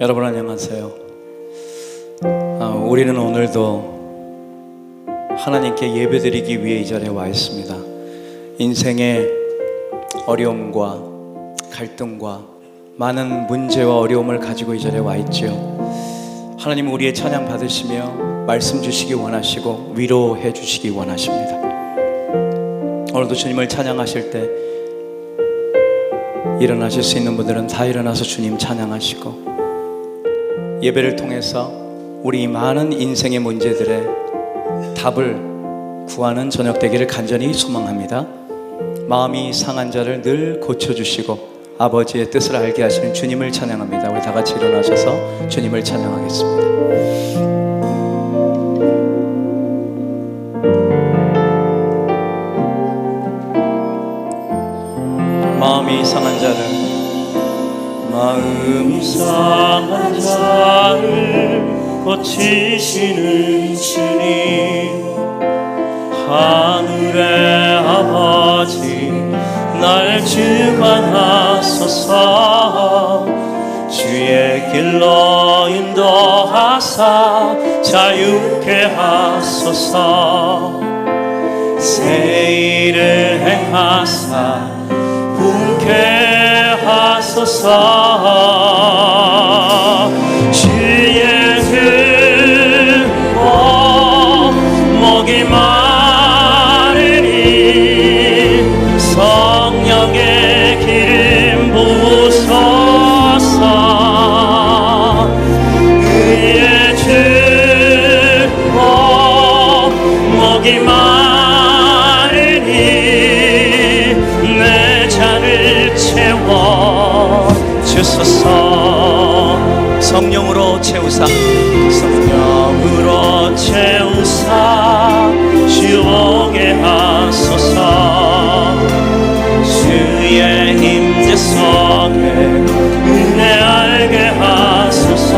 여러분 안녕하세요. 우리는 오늘도 하나님께 예배드리기 위해 이 자리에 와 있습니다. 인생의 어려움과 갈등과 많은 문제와 어려움을 가지고 이 자리에 와 있지요. 하나님은 우리의 찬양 받으시며 말씀 주시기 원하시고 위로해 주시기 원하십니다. 오늘도 주님을 찬양하실 때 일어나실 수 있는 분들은 다 일어나서 주님 찬양하시고, 예배를 통해서 우리 많은 인생의 문제들의 답을 구하는 저녁 되기를 간절히 소망합니다. 마음이 상한 자를 늘 고쳐주시고 아버지의 뜻을 알게 하시는 주님을 찬양합니다. 우리 다 같이 일어나셔서 주님을 찬양하겠습니다. 마음이 상한 자를, 마음이 상한 자를 고치시는 주님, 하늘의 아버지 날 주관하소서. 주의 길로 인도하사 자유케 하소서. 새 일을 행하사 분케 하소서. 주의 듣고 목이 마르니 성령의 기름 부으소서. 의에 듣고 목이 마르니 내 잔을 채워 주소서. 성령으로 채우사, 성령으로 채우사 주오게 하소서. 주의 임재 속에 은혜 알게 하소서.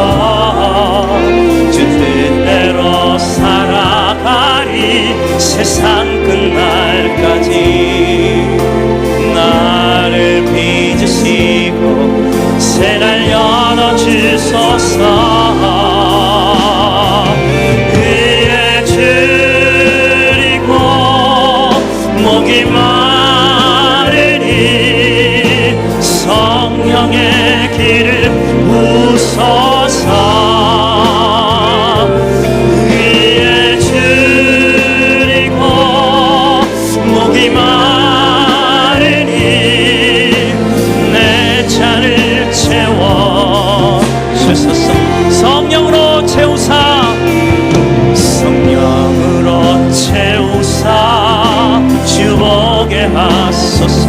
주 뜻대로 살아가리 세상 끝날까지. 나를 빚으시고 새날 열어주소서. 의에 줄이고 목이 마르니 성령의 기름 부으소서. 의에 줄이고 목이 마르니 내 잔을 채워 주소서. 성령으로 채우사, 성령으로 채우사 주보게 하소서.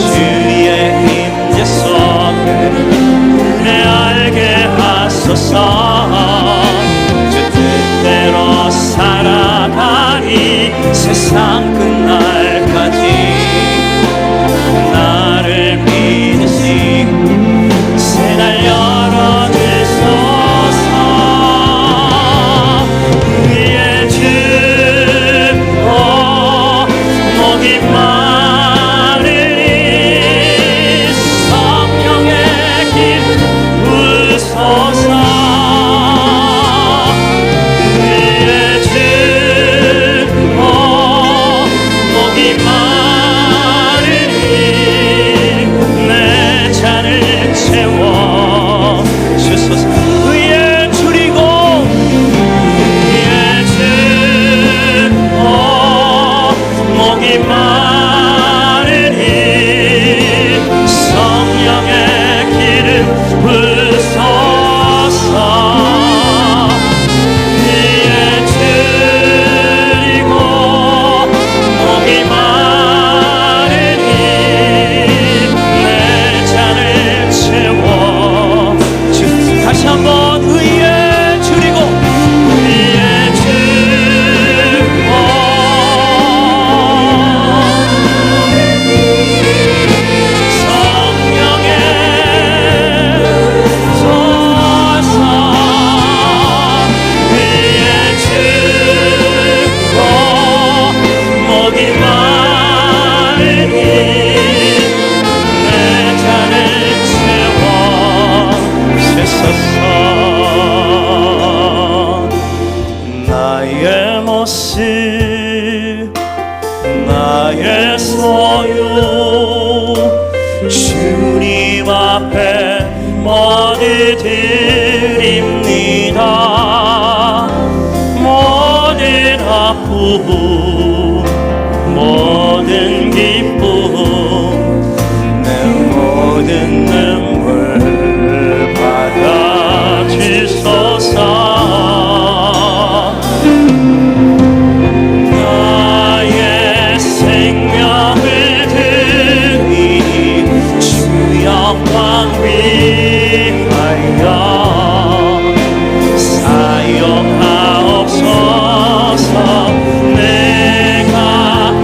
주의 임재 속에 은혜 알게 하소서. 주 뜻대로 살아가리 세상 끝날까지. 나를 믿으시고 새날 열어주소서. 의에 듣고 목이 마르니 성령의 기름 부으소서. 의에 듣고 목이 마르니 내 잔을 채워 주소서. 의에 줄이고 목이 마르니 성령의 기름 부으소서. 의에 줄이고 목이 마르니 내 잔을 채워 주소서. 다시 한번 의에 줄이고 의에 줄이고 주님 앞에 모두 드립니다. 모든 아픔 모든 기쁨 내 모든 눈물 받아주소서. 나의 생명을 드리니 주 영광 위하여 사용하옵소서. 내가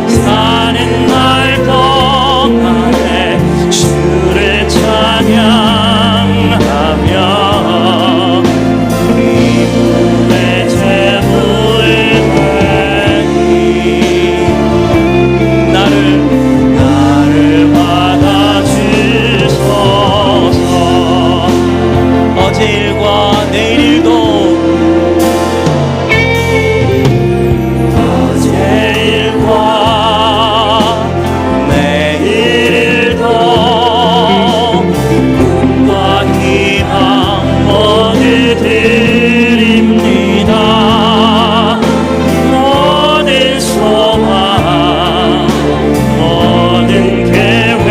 사는 날 동안에 주를 찬양하며 기쁨의 제물을 드리니 나를 받아주소서. 어제 일과 내일 일도 어제 일과 내일 일도 꿈과 희망 모두 드립니다. 모든 소망 모든 계획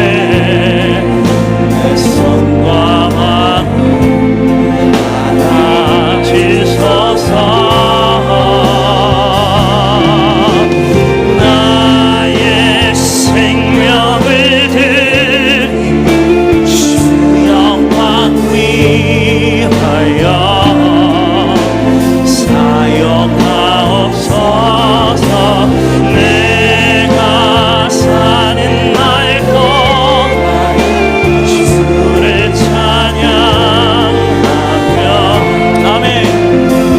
내 손과 마음 받아주소서. 나의 생명을 드리니 주 영광 위하여 사용하옵소서. 내가 사는 날 동안 주를 찬양하며 아멘.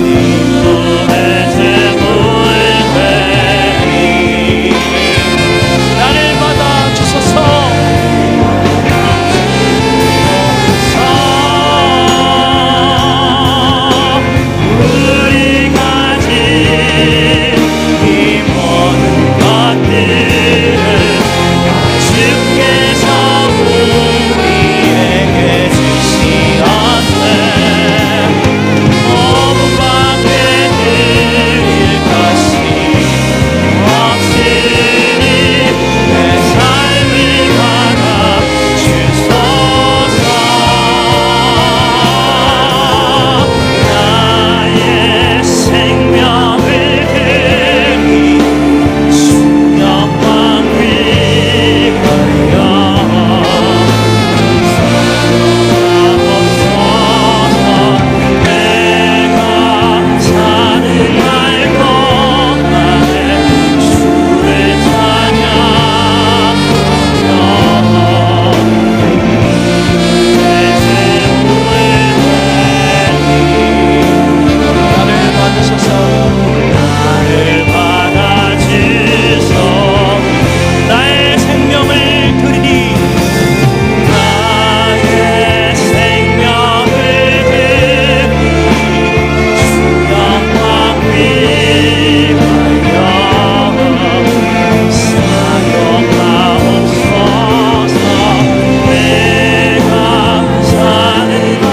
기쁨의 제물을 드리니 나를 받아주소서. 우리가 가진 이 모든 것들을 주께서 우리에게 주시었네. 오분밖에 드릴 것이 없으니 내 삶을 받아주소서. 나의 생명을 드리니 주 영광 위하여 사용하옵소서. 내가 사는 날 동안에 주를 찬양하며 내 제물을 나를 받으소서. 나를 받아주소. 나의 생명을 드리니 나의 생명을 드리니 주 영광 위하여 사용하옵소서. 내가 사는 날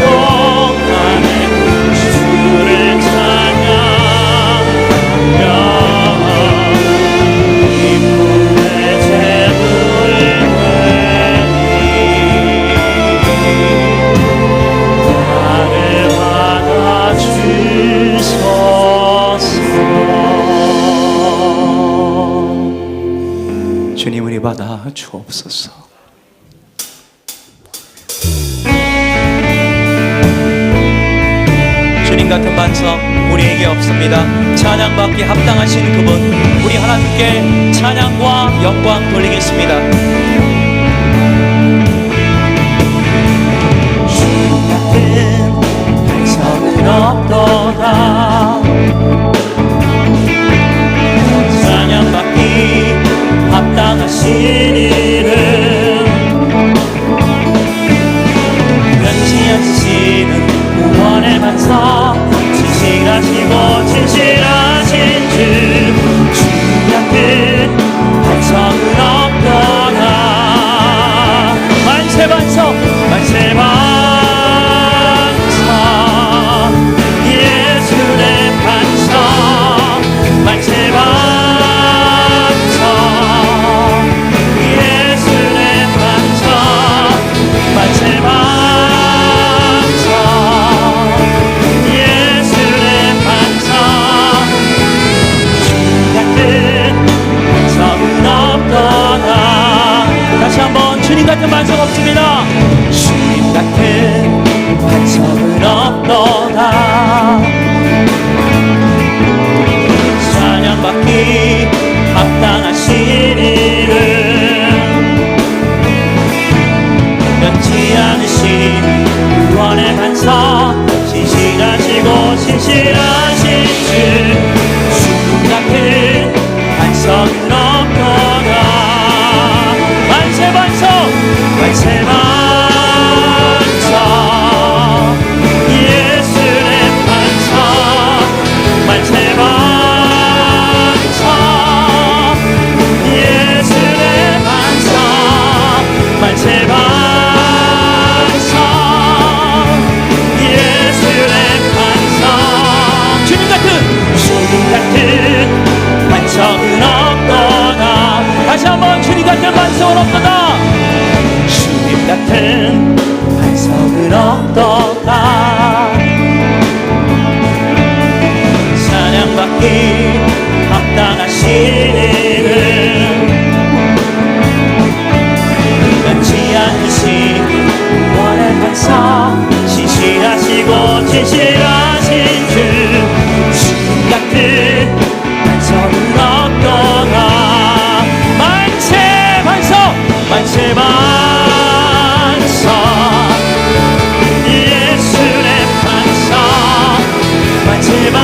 동안에 주를 찬양하며 기쁨의 제물을 드리니 나를 받아주소서. 주님 우리 받아 주옵소서. 주님 같은 반석 우리에게 없습니다. 찬양받기 합당하신 그분 우리 하나님께 찬양과 영광 돌리겠습니다. 주 같은 반석은 없도다. 찬양받기 합당하신 이름 변치 않으시는 구원의 반석 진실하시고 진실하신 주 같은 반석은 없도다. 같은 반석 없습니다. 주님 같은 반석은 없도다. 찬양받기 합당하신 이름, 변치 않으신 구원의 반석, 신실하시고 진실하신 주, 주님 같은 반석은 없도다. 만세 반석, 만세 반석, 예수의 반석, 만세 반석, 예수의 반석, 만세 반석, 예수의 반석. 주님 같은 반석은 없도다. 다시 한번 주님 같은 반석은 없도다. 주님 같은 반석은 없도다. 찬양받기 합당하신 이름, 변치 않으신 구원의 반석, 신실하시고 진실하신 주, 주님 같은 반석은 없도다. 만세 반석, 만세 반석, 예수의 반석, 만세 반석,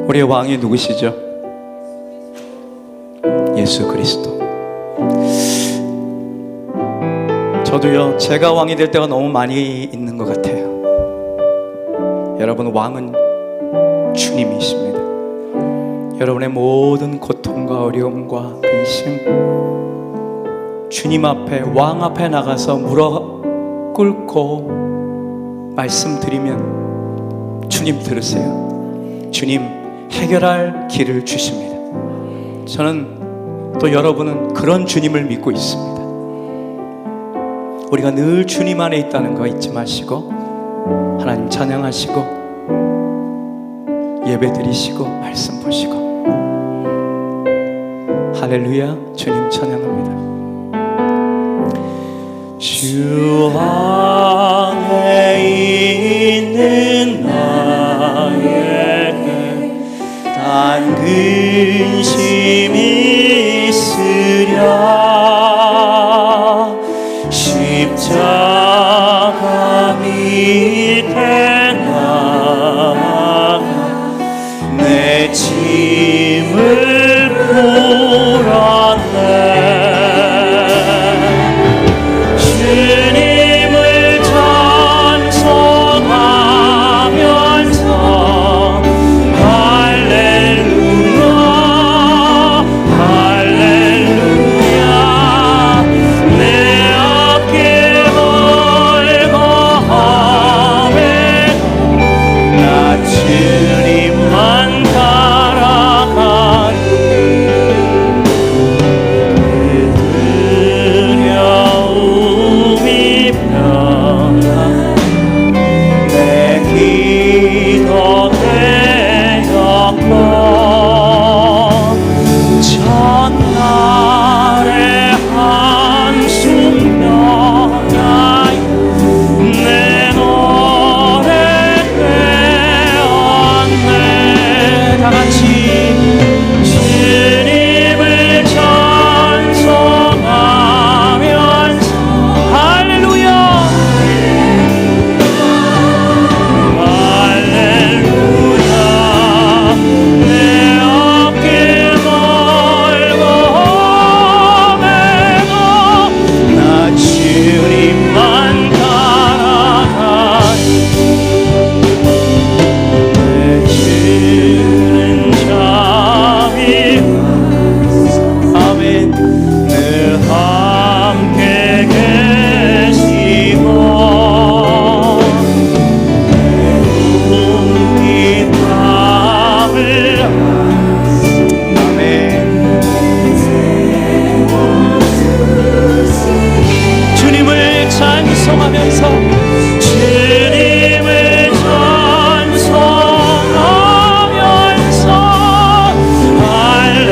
우리의 왕이 누구시죠? 예수 그리스도. 저도요, 제가 왕이 될 때가 너무 많이 있는 것 같아요. 여러분, 왕은 주님이십니다. 여러분의 모든 고통과 어려움과 근심, 주님 앞에, 왕 앞에 나가서 무릎 꿇고 말씀드리면 주님 들으세요. 주님 해결할 길을 주십니다. 저는 또 여러분은 그런 주님을 믿고 있습니다. 우리가 늘 주님 안에 있다는 거 잊지 마시고 하나님 찬양하시고 예배 드리시고 말씀 보시고. 할렐루야. 주님 찬양합니다. 주 안에 있는 나에게 단 근심이 있으랴. 십자가 밑에 나가 내 짐을 풀었네. 주님을 찬송하면서 할렐루야 할렐루야. 내 앞길 멀고 험해도 나 주님만 따라가리. 두려움이 변한 내 기도 되었고 첫날의 한숨 변하여 내 노래 되었네. 다같이 주님을 찬송하면서 할렐루야 할렐루야. 내 앞길 멀고 험해도 나 주님만 따라가리. 내 주는 잠이 아멘. 늘 함께 계시고 내 눈빛감을 아멘. 주님을 찬송하면서 주님을 찬송하면서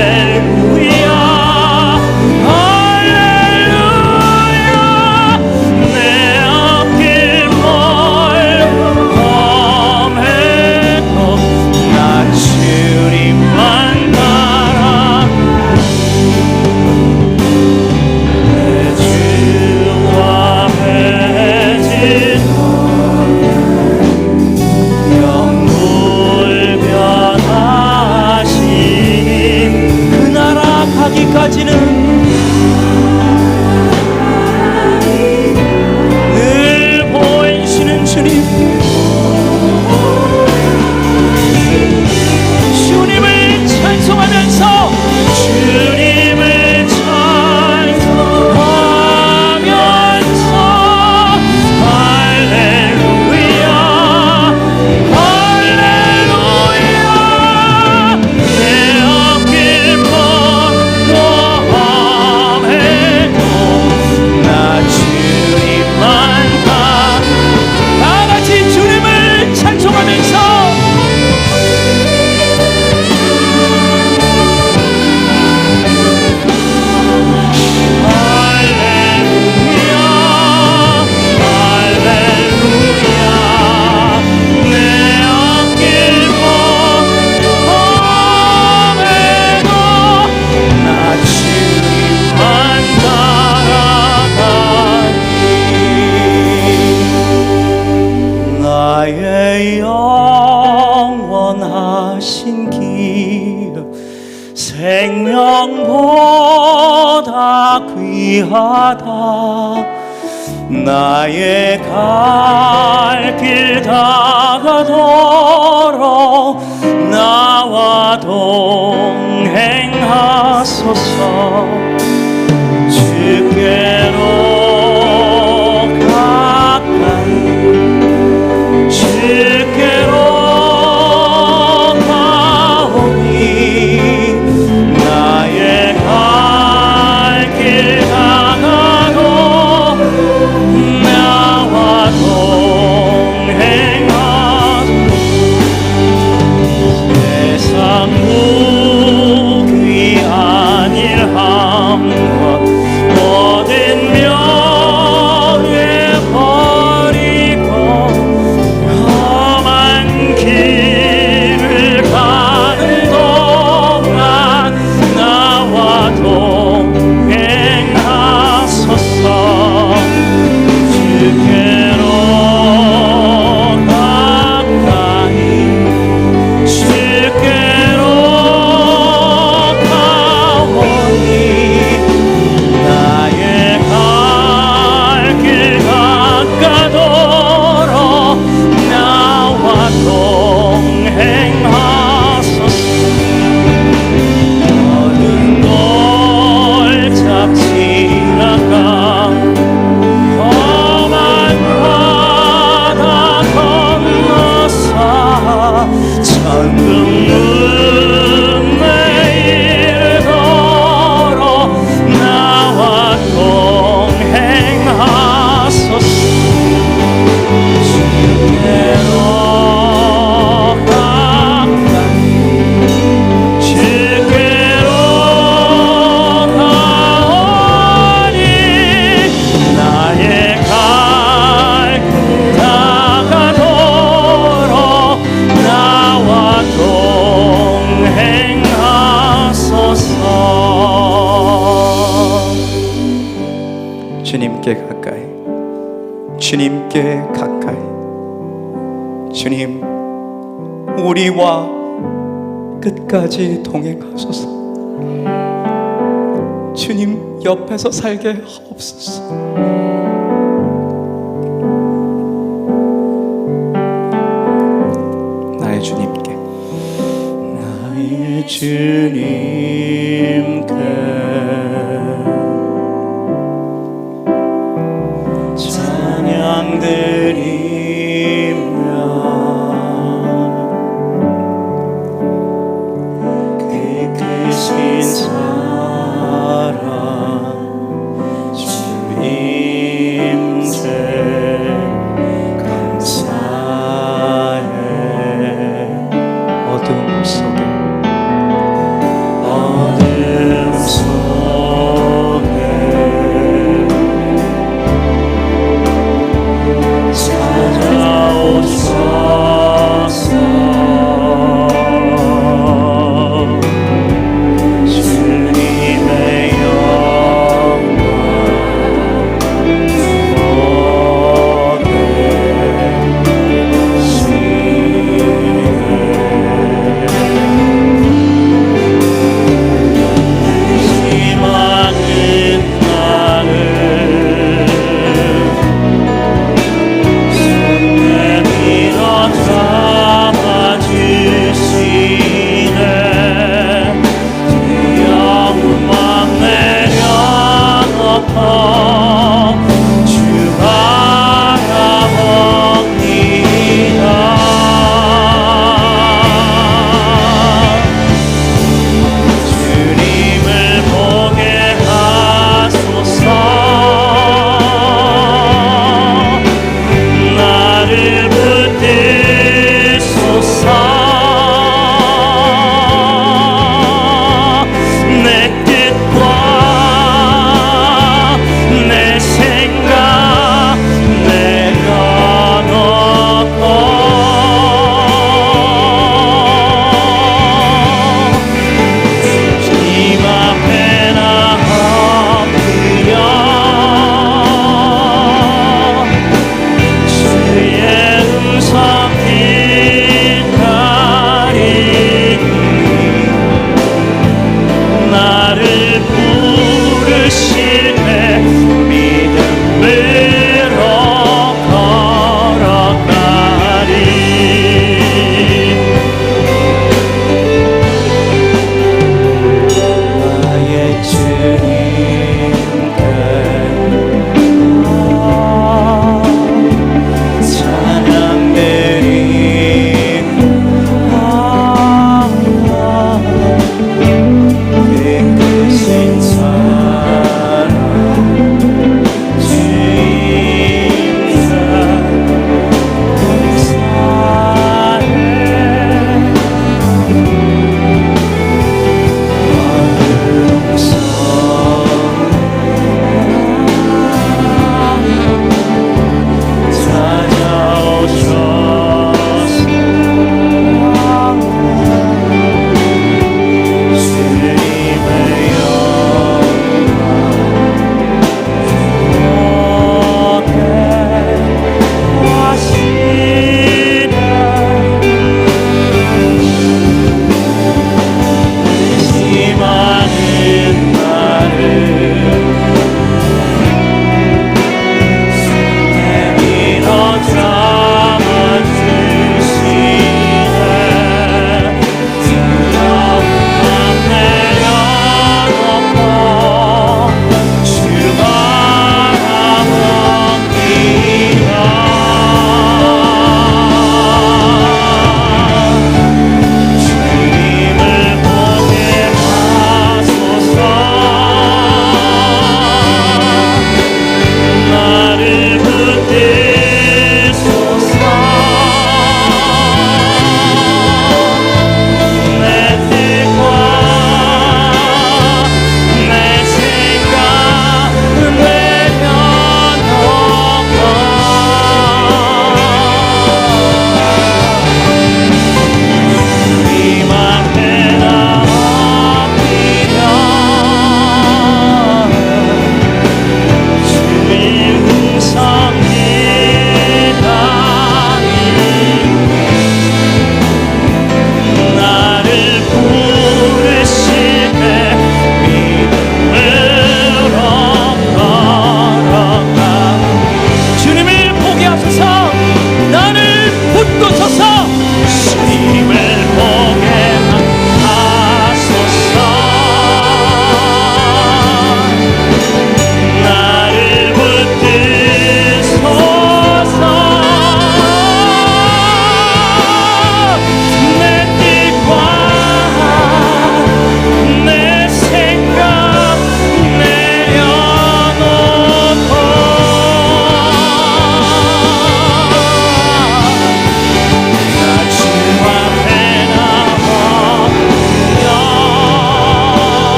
할렐루야 할렐루야. 내 앞길 멀고 험해도 나 주님만 따라 내 주와 맺은 영불 변하시니 그 나라 가기까지는 늘 보이시는 주님. 주님을 찬송하면서 주님을 찬송하면서 할렐루야 할렐루야. 내 앞길 멀고 험해도 나 주님만 다 같이 나의 갈 길 다가도록 나와 동행하소서. 주께로 가까이 주께로 가오니 나의 갈 길 다가도 나와 동행하소서. 세상 무귀한 일함과 모든 명예 버리고 험한 길을 가는 동안 나와 동행하소서. 주께로 가까이 주께로 가오니 나의 갈 길 가까도록 나와 동행하소서. 어느 골짝 지나가 험한 바다 건너서 천국 문에 이르도록 나와 동행하소서. 주께로 가까이 주께로 가오니 나의 갈 길 다가도록 나와 동행하소서. 주님께 가까이 주님께 가까이 주님 우리와 끝까지 동행하소서. 주님 옆에서 살게 하옵소서. 나의 주님께 나의 주님께 찬양 드리며 그 크신 사랑 주님께 감사해. 어둠 속에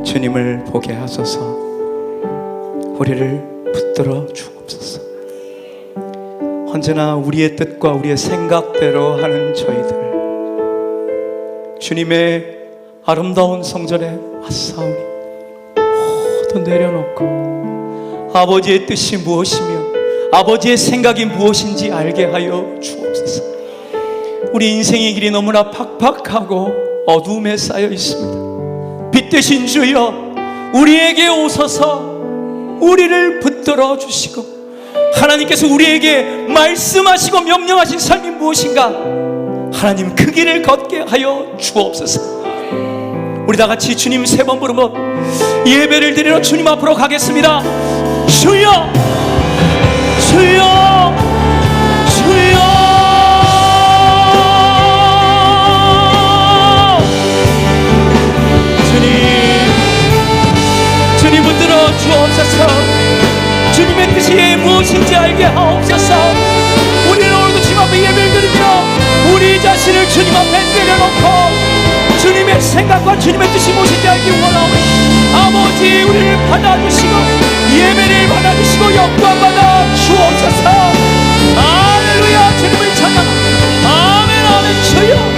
주님을 보게 하소서. 우리를 붙들어 주옵소서. 언제나 우리의 뜻과 우리의 생각대로 하는 저희들, 주님의 아름다운 성전에 왔사오니 모두 내려놓고 아버지의 뜻이 무엇이며 아버지의 생각이 무엇인지 알게 하여 주옵소서. 우리 인생의 길이 너무나 팍팍하고 어두움에 쌓여 있습니다. 빛 되신 주여, 우리에게 오셔서 우리를 붙들어 주시고, 하나님께서 우리에게 말씀하시고 명령하신 삶이 무엇인가, 하나님 그 길을 걷게 하여 주옵소서. 우리 다 같이 주님 3번 부르며 예배를 드리러 주님 앞으로 가겠습니다. 주여, 주여, 주여. 주님 붙들어 주옵소서. 주님의 뜻이 무엇인지 알게 하옵소서. 우리는 오늘도 주님 앞에 예배를 드리며 우리 자신을 주님 앞에 내려놓고 주님의 생각과 주님의 뜻이 무엇인지 알기 원하오니 아버지, 우리를 받아주시고 예배를 받아주시고 영광 받아 주옵소서. 할렐루야. 주님을 찬양합니다. 아멘, 아멘. 주여.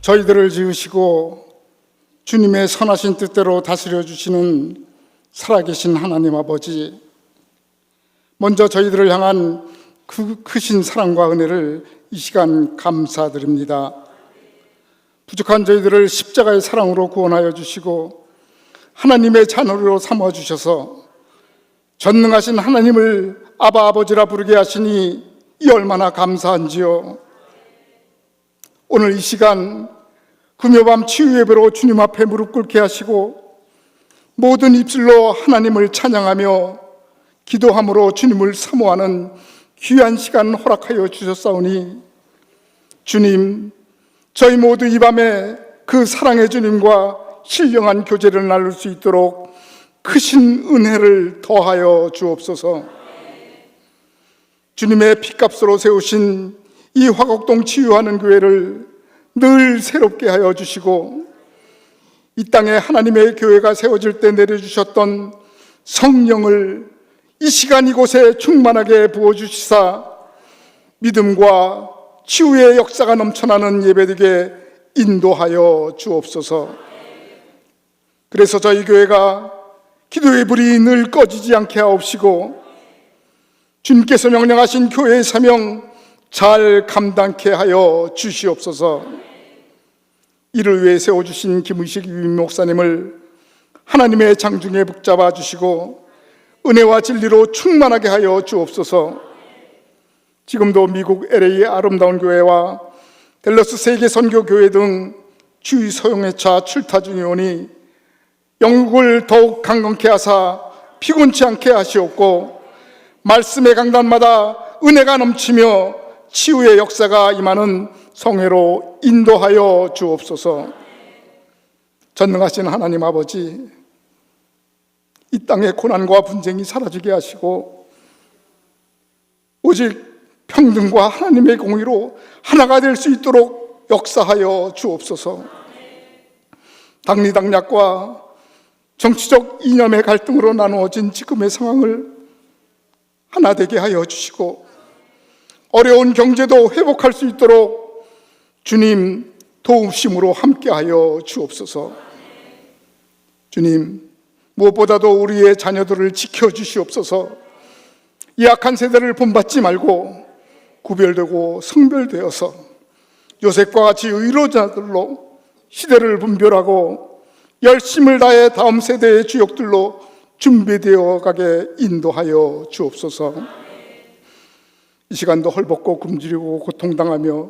저희들을 지으시고 주님의 선하신 뜻대로 다스려 주시는 살아계신 하나님 아버지, 먼저 저희들을 향한 그 크신 사랑과 은혜를 이 시간 감사드립니다. 부족한 저희들을 십자가의 사랑으로 구원하여 주시고 하나님의 자녀로 삼아 주셔서 전능하신 하나님을 아바 아버지라 부르게 하시니 이 얼마나 감사한지요. 오늘 이 시간 금요밤 치유예배로 주님 앞에 무릎 꿇게 하시고 모든 입술로 하나님을 찬양하며 기도함으로 주님을 사모하는 귀한 시간 허락하여 주셨사오니 주님, 저희 모두 이 밤에 그 사랑의 주님과 신령한 교제를 나눌 수 있도록 크신 은혜를 더하여 주옵소서. 주님의 핏값으로 세우신 이 화곡동 치유하는 교회를 늘 새롭게 하여 주시고 이 땅에 하나님의 교회가 세워질 때 내려주셨던 성령을 이 시간 이곳에 충만하게 부어주시사 믿음과 치유의 역사가 넘쳐나는 예배되게 인도하여 주옵소서. 그래서 저희 교회가 기도의 불이 늘 꺼지지 않게 하옵시고 주님께서 명령하신 교회의 사명 잘 감당케 하여 주시옵소서. 이를 위해 세워주신 김의식 유임 목사님을 하나님의 장중에 붙잡아 주시고 은혜와 진리로 충만하게 하여 주옵소서. 지금도 미국 LA의 아름다운 교회와 댈러스 세계 선교교회 등 주의 소용회차 출타 중이오니 영국을 더욱 강건케 하사 피곤치 않게 하시옵고 말씀의 강단마다 은혜가 넘치며 치유의 역사가 임하는 성회로 인도하여 주옵소서. 전능하신 하나님 아버지, 이 땅의 고난과 분쟁이 사라지게 하시고 오직 평등과 하나님의 공의로 하나가 될 수 있도록 역사하여 주옵소서. 당리당략과 정치적 이념의 갈등으로 나누어진 지금의 상황을 하나 되게 하여 주시고 어려운 경제도 회복할 수 있도록 주님 도우심으로 함께하여 주옵소서. 주님, 무엇보다도 우리의 자녀들을 지켜주시옵소서. 이 악한 세대를 본받지 말고 구별되고 성별되어서 요셉과 같이 의로자들로 시대를 분별하고 열심을 다해 다음 세대의 주역들로 준비되어 가게 인도하여 주옵소서. 이 시간도 헐벗고 굶주리고 고통당하며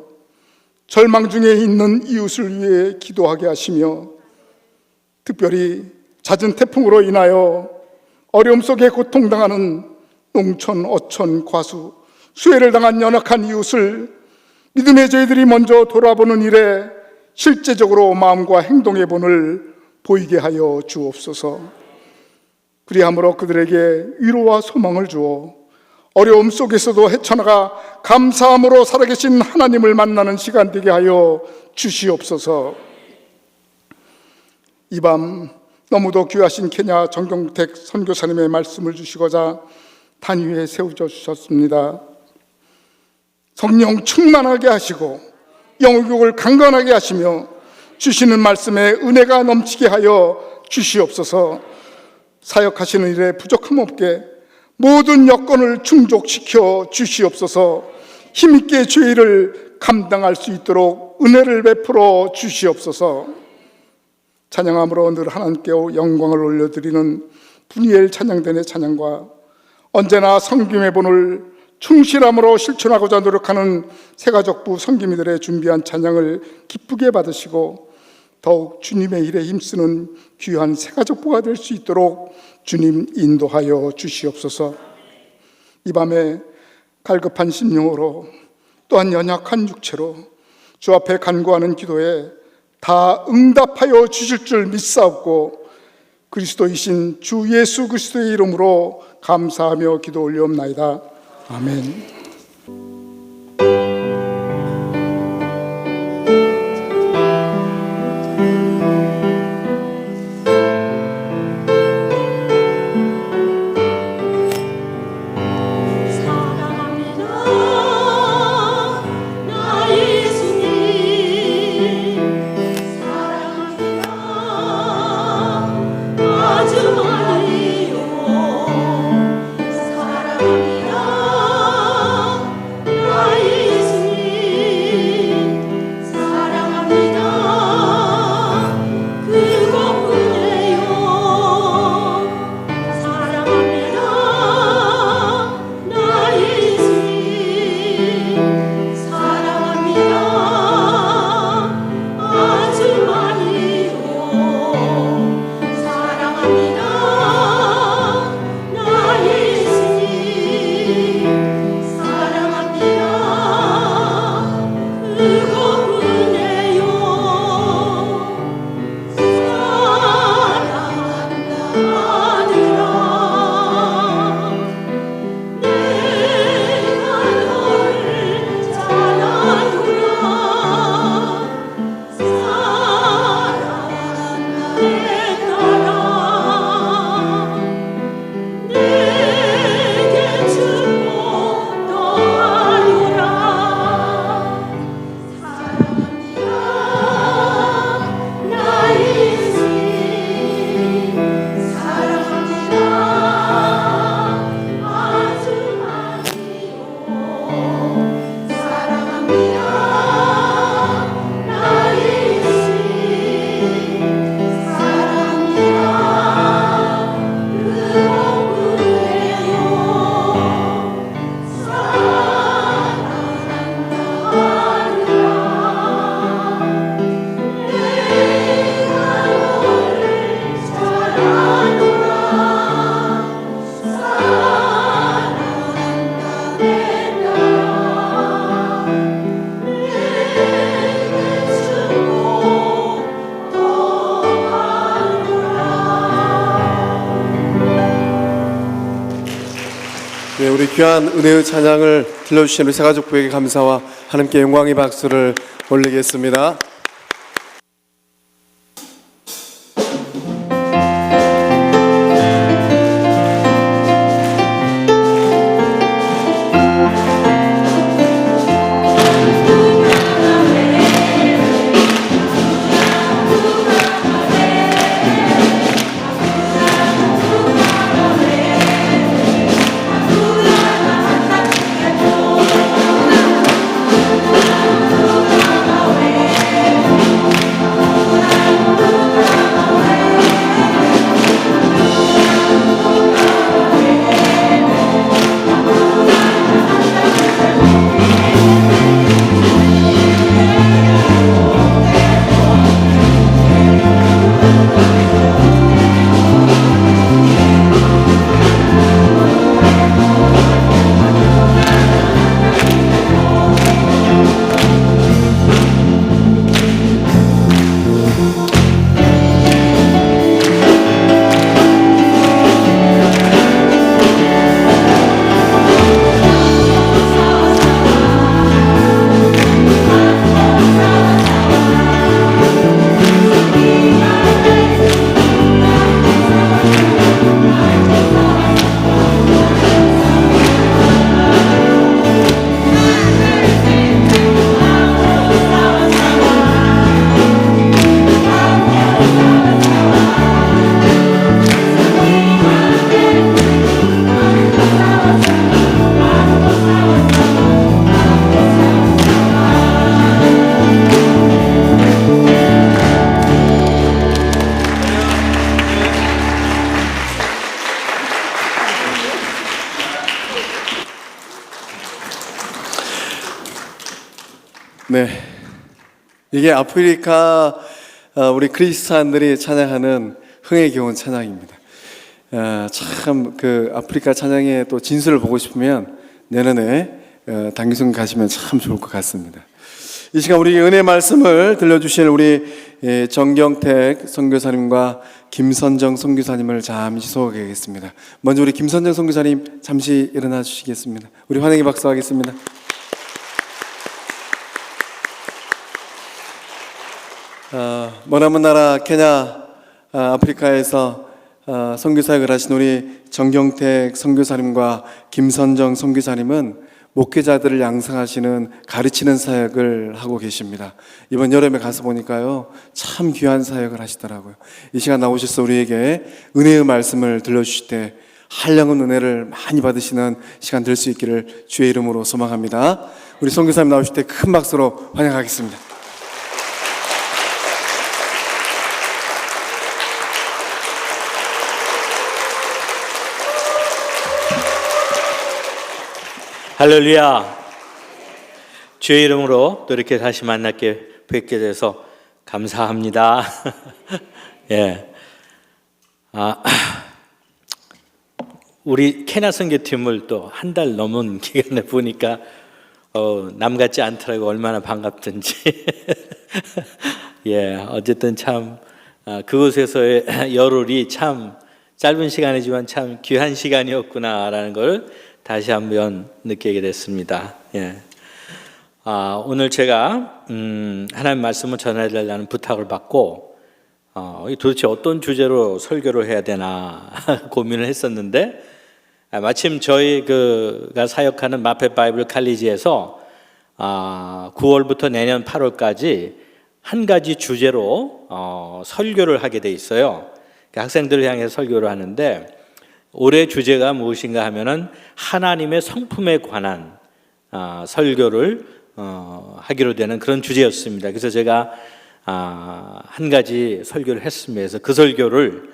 절망 중에 있는 이웃을 위해 기도하게 하시며 특별히 잦은 태풍으로 인하여 어려움 속에 고통당하는 농촌, 어촌, 과수, 수해를 당한 연약한 이웃을 믿음의 저희들이 먼저 돌아보는 일에 실제적으로 마음과 행동의 본을 보이게 하여 주옵소서. 그리함으로 그들에게 위로와 소망을 주어 어려움 속에서도 헤쳐나가 감사함으로 살아계신 하나님을 만나는 시간 되게 하여 주시옵소서. 이 밤 너무도 귀하신 케냐 정경택 선교사님의 말씀을 주시고자 단위에 세워주셨습니다. 성령 충만하게 하시고 영육을 강건하게 하시며 주시는 말씀에 은혜가 넘치게 하여 주시옵소서. 사역하시는 일에 부족함 없게 모든 여건을 충족시켜 주시옵소서. 힘있게 죄를 감당할 수 있도록 은혜를 베풀어 주시옵소서. 찬양함으로 늘 하나님께 영광을 올려드리는 분이엘 찬양단의 찬양과 언제나 섬김의 본을 충실함으로 실천하고자 노력하는 새가족부 섬김이들의 준비한 찬양을 기쁘게 받으시고 더욱 주님의 일에 힘쓰는 귀한 새가족부가 될 수 있도록 주님 인도하여 주시옵소서. 이 밤에 갈급한 심령으로 또한 연약한 육체로 주 앞에 간구하는 기도에 다 응답하여 주실 줄 믿사옵고 그리스도이신 주 예수 그리스도의 이름으로 감사하며 기도 올리옵나이다. 아멘. 네, 우리 귀한 은혜의 찬양을 들려주신 우리 새가족부에게 감사와 하나님께 영광의 박수를 올리겠습니다. 내 네, 이게 아프리카 우리 크리스찬들이 찬양하는 흥에 겨운 찬양입니다. 참 그 아프리카 찬양의 또 진수를 보고 싶으면 내년에 단기순 가시면 참 좋을 것 같습니다. 이 시간 우리 은혜 말씀을 들려주실 우리 정경택 선교사님과 김선정 선교사님을 잠시 소개하겠습니다. 먼저 우리 김선정 선교사님 잠시 일어나 주시겠습니다. 우리 환영의 박수 하겠습니다. 머나먼 나라 케냐 아프리카에서 선교사역을 하신 우리 정경택 선교사님과 김선정 선교사님은 목회자들을 양성하시는 가르치는 사역을 하고 계십니다. 이번 여름에 가서 보니까요 참 귀한 사역을 하시더라고요. 이 시간 나오셔서 우리에게 은혜의 말씀을 들려주실 때 한량은 은혜를 많이 받으시는 시간 될 수 있기를 주의 이름으로 소망합니다. 우리 선교사님 나오실 때 큰 박수로 환영하겠습니다. 할렐루야. 주의 이름으로 또 이렇게 다시 만나게 뵙게 돼서 감사합니다. 예. 우리 케냐 선교팀을 또 한 달 넘은 기간에 보니까 남 같지 않더라고. 얼마나 반갑든지. 예, 어쨌든 참 그곳에서의 열흘이 참 짧은 시간이지만 참 귀한 시간이었구나라는 걸 다시 한번 느끼게 됐습니다. 예. 오늘 제가 하나님 말씀을 전해달라는 부탁을 받고 도대체 어떤 주제로 설교를 해야 되나 고민을 했었는데 마침 저희가 사역하는 마페 바이블 칼리지에서 9월부터 내년 8월까지 한 가지 주제로 설교를 하게 돼 있어요. 학생들을 향해서 설교를 하는데 올해 주제가 무엇인가 하면은 하나님의 성품에 관한 설교를 하기로 되는 그런 주제였습니다. 그래서 제가 한 가지 설교를 했습니다. 그래서 그 설교를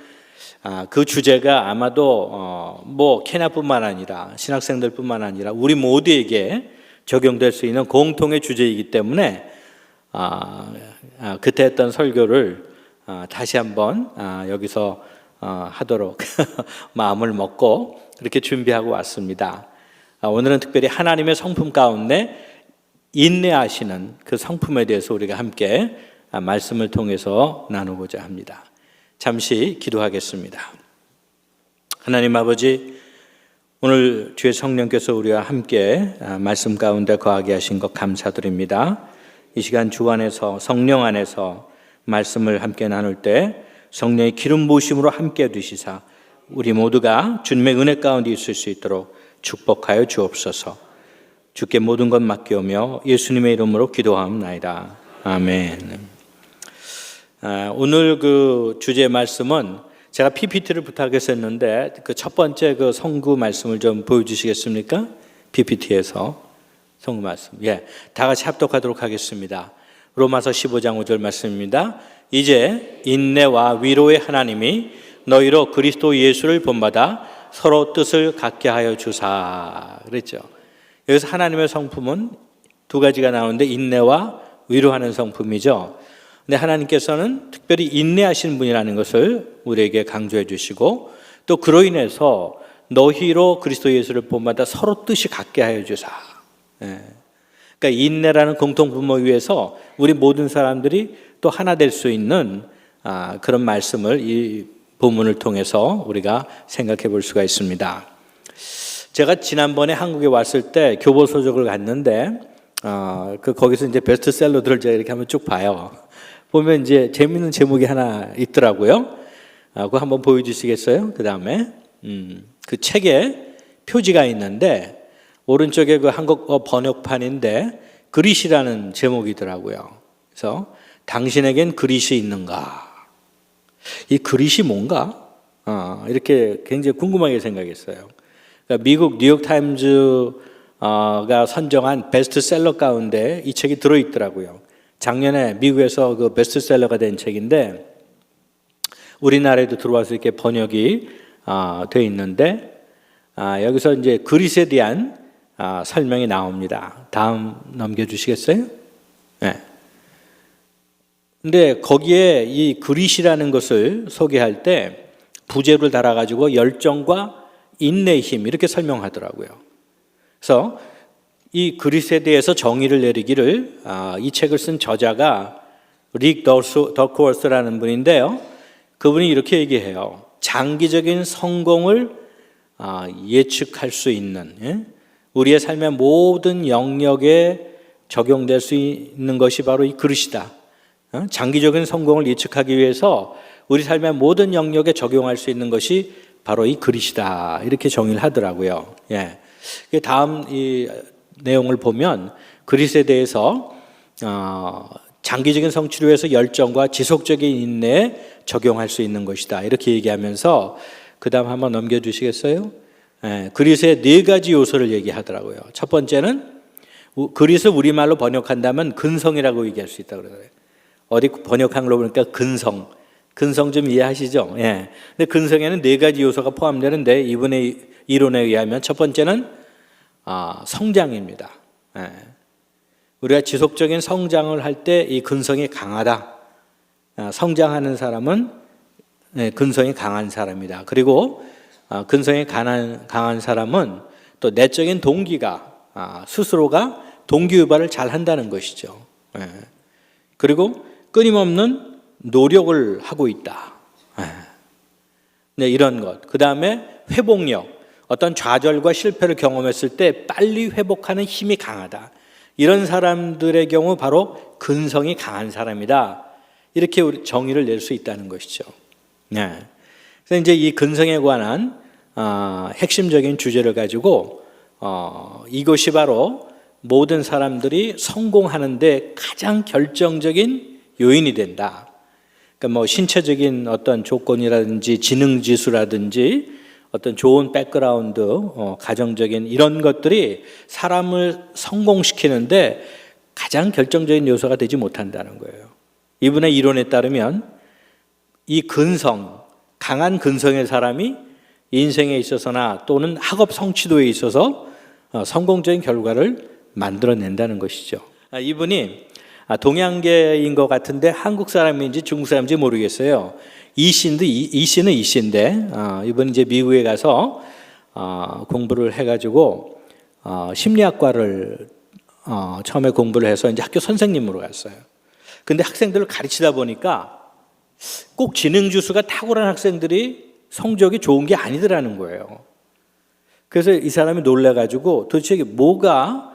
그 주제가 아마도 뭐 케냐뿐만 아니라 신학생들뿐만 아니라 우리 모두에게 적용될 수 있는 공통의 주제이기 때문에 그때 했던 설교를 다시 한번 여기서 하도록 마음을 먹고 그렇게 준비하고 왔습니다. 오늘은 특별히 하나님의 성품 가운데 인내하시는 그 성품에 대해서 우리가 함께 말씀을 통해서 나누고자 합니다. 잠시 기도하겠습니다. 하나님 아버지, 오늘 주의 성령께서 우리와 함께 말씀 가운데 거하게 하신 것 감사드립니다. 이 시간 주 안에서 성령 안에서 말씀을 함께 나눌 때 성령의 기름 부으심으로 함께 해주시사 우리 모두가 주님의 은혜 가운데 있을 수 있도록 축복하여 주옵소서. 주께 모든 것 맡기오며 예수님의 이름으로 기도하옵나이다. 아멘. 오늘 그 주제 말씀은 제가 PPT를 부탁했었는데 그 첫 번째 그 성구 말씀을 좀 보여주시겠습니까? PPT에서 성구 말씀. 예, 다 같이 합독하도록 하겠습니다. 로마서 15장 5절 말씀입니다. 이제 인내와 위로의 하나님이 너희로 그리스도 예수를 본받아 서로 뜻을 같게 하여 주사. 그랬죠. 여기서 하나님의 성품은 두 가지가 나오는데 인내와 위로하는 성품이죠. 근데 하나님께서는 특별히 인내하시는 분이라는 것을 우리에게 강조해 주시고 또 그로 인해서 너희로 그리스도 예수를 본받아 서로 뜻이 같게 하여 주사. 예. 그러니까 인내라는 공통분모 위에서 우리 모든 사람들이 또 하나 될 수 있는 그런 말씀을 이 본문을 통해서 우리가 생각해 볼 수가 있습니다. 제가 지난번에 한국에 왔을 때 교보서적을 갔는데 거기서 이제 베스트셀러들을 제가 이렇게 한번 쭉 봐요. 보면 이제 재미있는 제목이 하나 있더라고요. 그거 한번 보여주시겠어요? 그 다음에 그 책에 표지가 있는데 오른쪽에 그 한국어 번역판인데 그릿이라는 제목이더라고요. 그래서 당신에겐 그릿이 있는가? 이 그릿이 뭔가? 이렇게 굉장히 궁금하게 생각했어요. 그러니까 미국 뉴욕타임즈가 선정한 베스트셀러 가운데 이 책이 들어있더라고요. 작년에 미국에서 그 베스트셀러가 된 책인데 우리나라에도 들어와서 이렇게 번역이 되어 있는데 여기서 이제 그릿에 대한 설명이 나옵니다. 다음 넘겨주시겠어요? 예. 근데 거기에 이 그릿이라는 것을 소개할 때 부제를 달아가지고 열정과 인내의 힘 이렇게 설명하더라고요. 그래서 이 그릿에 대해서 정의를 내리기를 이 책을 쓴 저자가 릭 더크워스라는 분인데요. 그분이 이렇게 얘기해요. 장기적인 성공을 예측할 수 있는 우리의 삶의 모든 영역에 적용될 수 있는 것이 바로 이 그릇이다. 장기적인 성공을 예측하기 위해서 우리 삶의 모든 영역에 적용할 수 있는 것이 바로 이 그릇이다. 이렇게 정의를 하더라고요. 예. 다음 이 내용을 보면 그릇에 대해서 장기적인 성취를 위해서 열정과 지속적인 인내에 적용할 수 있는 것이다. 이렇게 얘기하면서 그 다음 한번 넘겨주시겠어요? 예, 그릇의 4가지 요소를 얘기하더라고요. 첫 번째는 그릇을 우리말로 번역한다면 근성이라고 얘기할 수 있다고 그래요. 어디 번역한 걸 보니까 근성 좀 이해하시죠? 예. 근데 근성에는 4가지 요소가 포함되는데 이분의 이론에 의하면 첫 번째는 성장입니다. 예. 우리가 지속적인 성장을 할 때 이 근성이 강하다. 성장하는 사람은 근성이 강한 사람이다. 그리고 근성이 강한 사람은 또 내적인 동기가 스스로가 동기유발을 잘 한다는 것이죠. 예. 그리고 끊임없는 노력을 하고 있다. 네, 이런 것. 그 다음에 회복력. 어떤 좌절과 실패를 경험했을 때 빨리 회복하는 힘이 강하다. 이런 사람들의 경우 바로 근성이 강한 사람이다. 이렇게 우리 정의를 낼 수 있다는 것이죠. 네. 그래서 이제 이 근성에 관한 핵심적인 주제를 가지고 이것이 바로 모든 사람들이 성공하는데 가장 결정적인 요인이 된다. 그러니까 뭐 신체적인 어떤 조건이라든지 지능 지수라든지 어떤 좋은 백그라운드, 가정적인 이런 것들이 사람을 성공시키는데 가장 결정적인 요소가 되지 못한다는 거예요. 이분의 이론에 따르면 이 근성, 강한 근성의 사람이 인생에 있어서나 또는 학업 성취도에 있어서 성공적인 결과를 만들어낸다는 것이죠. 이분이 동양계인 것 같은데 한국 사람인지 중국 사람인지 모르겠어요. 이 씨는 이 씨인데 이분이 이제 미국에 가서 공부를 해가지고 심리학과를 처음에 공부를 해서 이제 학교 선생님으로 갔어요. 근데 학생들을 가르치다 보니까 꼭 지능 지수가 탁월한 학생들이 성적이 좋은 게 아니더라는 거예요. 그래서 이 사람이 놀라가지고 도대체 뭐가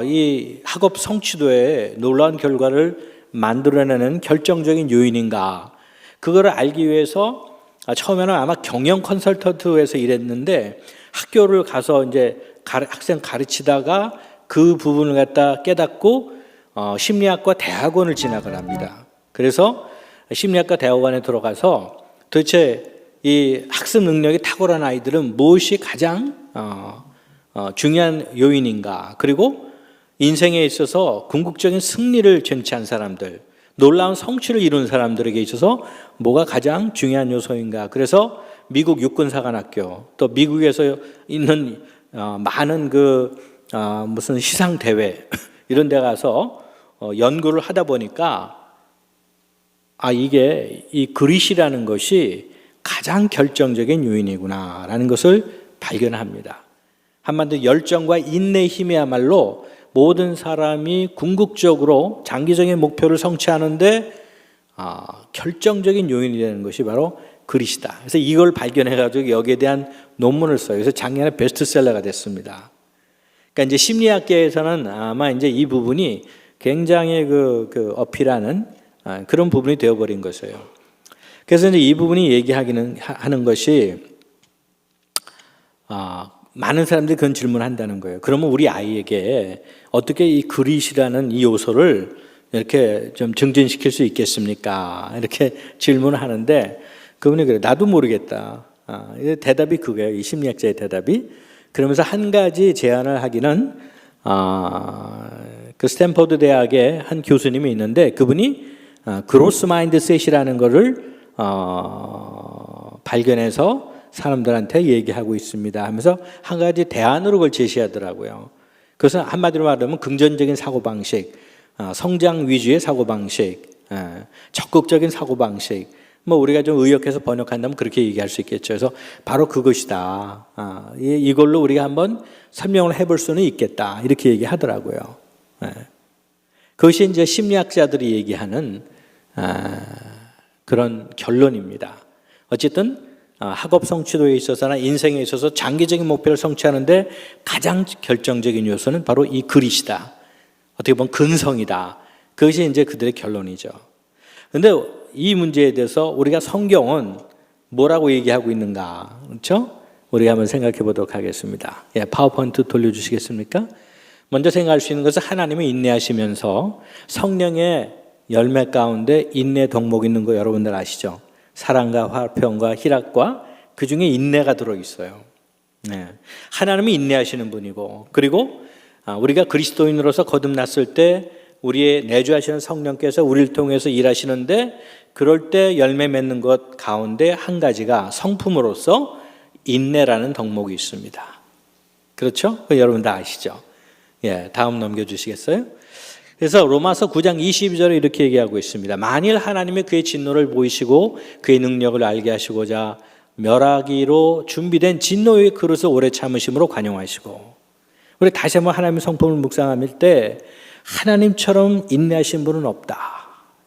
이 학업 성취도에 놀라운 결과를 만들어내는 결정적인 요인인가? 그거를 알기 위해서 처음에는 아마 경영 컨설턴트에서 일했는데 학교를 가서 이제 학생 가르치다가 그 부분을 갖다 깨닫고 심리학과 대학원을 진학을 합니다. 그래서 심리학과 대학원에 들어가서 도대체 이 학습 능력이 탁월한 아이들은 무엇이 가장 중요한 요인인가? 그리고 인생에 있어서 궁극적인 승리를 쟁취한 사람들, 놀라운 성취를 이룬 사람들에게 있어서 뭐가 가장 중요한 요소인가? 그래서 미국 육군사관학교, 또 미국에서 있는 많은 무슨 시상 대회 이런 데 가서 연구를 하다 보니까 이게 이 그릿이라는 것이 가장 결정적인 요인이구나라는 것을 발견합니다. 한마디로 열정과 인내의 힘이야말로 모든 사람이 궁극적으로 장기적인 목표를 성취하는데 결정적인 요인이 되는 것이 바로 그릿이다. 그래서 이걸 발견해가지고 여기에 대한 논문을 써요. 그래서 작년에 베스트셀러가 됐습니다. 그러니까 이제 심리학계에서는 아마 이제 이 부분이 굉장히 어필하는 그런 부분이 되어버린 것이에요. 그래서 이제 이 부분이 하는 것이 많은 사람들이 그런 질문을 한다는 거예요. 그러면 우리 아이에게 어떻게 이 그릿이라는 이 요소를 이렇게 좀 증진시킬 수 있겠습니까? 이렇게 질문을 하는데 그분이 그래요. 나도 모르겠다. 대답이 그거예요. 이 심리학자의 대답이. 그러면서 한 가지 제안을 하기는 그 스탠퍼드 대학의 한 교수님이 있는데 그분이 그로스 마인드셋이라는 거를 발견해서 사람들한테 얘기하고 있습니다 하면서 한 가지 대안으로 그걸 제시하더라고요. 그것은 한마디로 말하면 긍정적인 사고방식, 성장 위주의 사고방식, 적극적인 사고방식, 뭐 우리가 좀 의역해서 번역한다면 그렇게 얘기할 수 있겠죠. 그래서 바로 그것이다. 이걸로 우리가 한번 설명을 해볼 수는 있겠다. 이렇게 얘기하더라고요. 그것이 이제 심리학자들이 얘기하는 그런 결론입니다. 어쨌든 학업 성취도에 있어서나 인생에 있어서 장기적인 목표를 성취하는데 가장 결정적인 요소는 바로 이 그릿이다. 어떻게 보면 근성이다. 그것이 이제 그들의 결론이죠. 그런데 이 문제에 대해서 우리가 성경은 뭐라고 얘기하고 있는가? 그렇죠? 우리가 한번 생각해 보도록 하겠습니다. 파워포인트 돌려주시겠습니까? 먼저 생각할 수 있는 것은 하나님이 인내하시면서 성령의 열매 가운데 인내 덕목이 있는 거 여러분들 아시죠? 사랑과 화평과 희락과 그 중에 인내가 들어있어요. 하나님이 인내하시는 분이고, 그리고 우리가 그리스도인으로서 거듭났을 때 우리의 내주하시는 성령께서 우리를 통해서 일하시는데, 그럴 때 열매 맺는 것 가운데 한 가지가 성품으로서 인내라는 덕목이 있습니다. 그렇죠? 여러분 다 아시죠? 다음 넘겨주시겠어요? 그래서 로마서 9장 22절에 이렇게 얘기하고 있습니다. 만일 하나님이 그의 진노를 보이시고 그의 능력을 알게 하시고자 멸하기로 준비된 진노의 그릇을 오래 참으심으로 관용하시고, 우리 다시 한번 하나님의 성품을 묵상할 때 하나님처럼 인내하신 분은 없다.